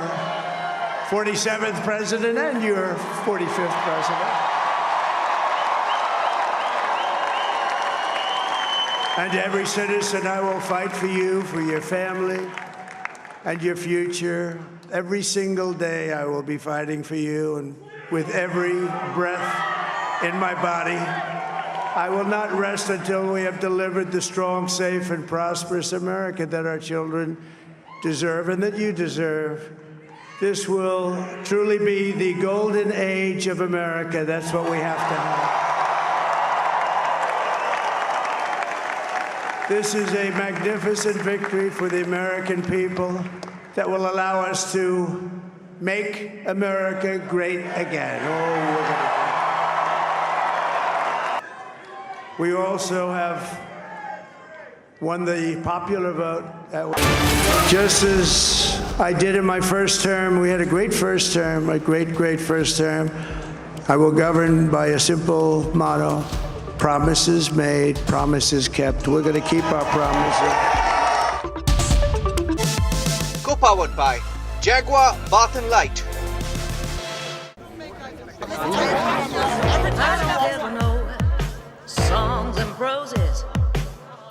[SPEAKER 1] 47th president and your 45th president. And every citizen, I will fight for you, for your family, and your future. Every single day, I will be fighting for you, and with every breath in my body, I will not rest until we have delivered the strong, safe, and prosperous America that our children deserve and that you deserve. This will truly be the golden age of America. That's what we have to have. This is a magnificent victory for the American people that will allow us to make America great again. We also have won the popular vote. Just as I did in my first term, we had a great first term, a great first term. I will govern by a simple motto: promises made, promises kept. We're going to keep our promises.
[SPEAKER 7] Co-powered by Jaguar Bath & Light.
[SPEAKER 22] Songs and proses.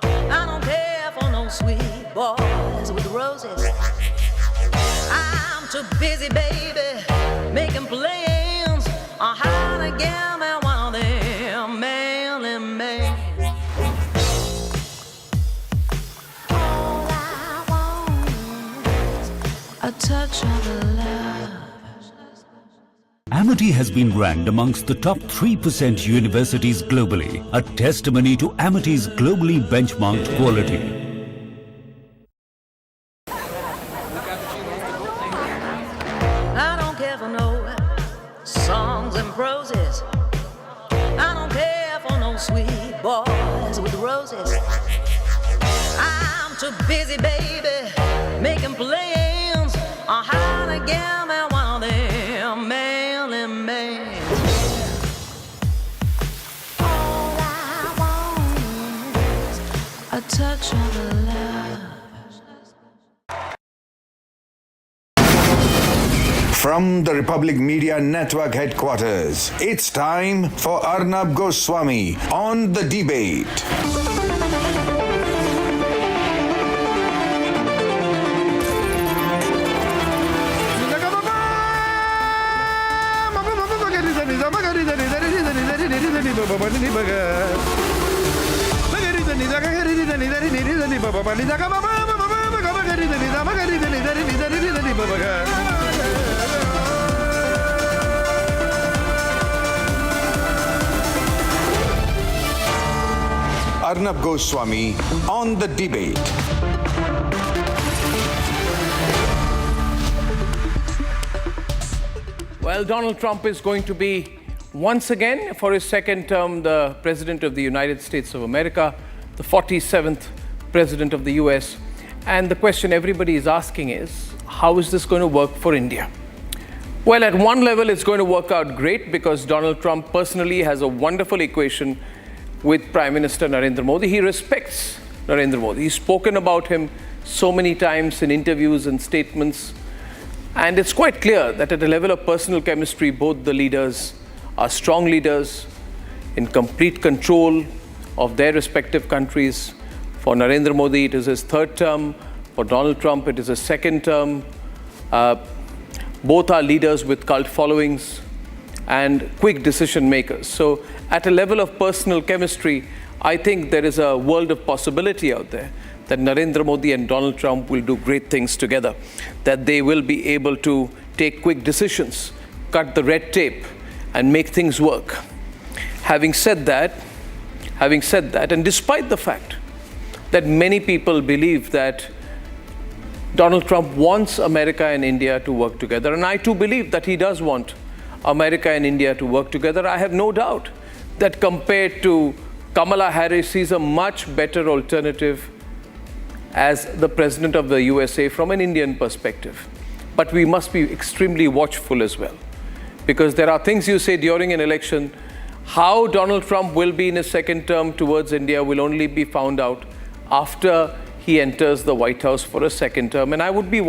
[SPEAKER 22] I don't care for no sweet boys with roses. I'm too busy, baby, making plans on how to get me one of them manly men. All I want is a touch of love.
[SPEAKER 23] Amity has been ranked amongst the top 3% universities globally, a testimony to Amity's globally benchmarked quality.
[SPEAKER 22] I don't care for no songs and proses. with roses. I'm too busy, baby, making plans on how to get me one of them manly men. All I want is a touch of love.
[SPEAKER 4] From the Republic Media Network headquarters, it's time for Arnab Goswami on The Debate. Arnab Goswami on The Debate.
[SPEAKER 5] Well, Donald Trump is going to be, once again, for his second term, the President of the United States of America, the 47th President of the US. And the question everybody is asking is, how is this going to work for India? Well, at one level, it's going to work out great because Donald Trump personally has a wonderful equation with Prime Minister Narendra Modi. He respects Narendra Modi. He's spoken about him so many times in interviews and statements. And it's quite clear that at a level of personal chemistry, both the leaders are strong leaders in complete control of their respective countries. For Narendra Modi, it is his third term. For Donald Trump, it is his second term. Both are leaders with cult followings and quick decision makers. So at a level of personal chemistry, I think there is a world of possibility out there that Narendra Modi and Donald Trump will do great things together, that they will be able to take quick decisions, cut the red tape, and make things work. Having said that, and despite the fact that many people believe that Donald Trump wants America and India to work together, and I too believe that he does want America and India to work together, I have no doubt that compared to Kamala Harris, he's a much better alternative as the President of the USA from an Indian perspective. But we must be extremely watchful as well, because there are things you say during an election. How Donald Trump will be in his second term towards India will only be found out after he enters the White House for a second term. And I would be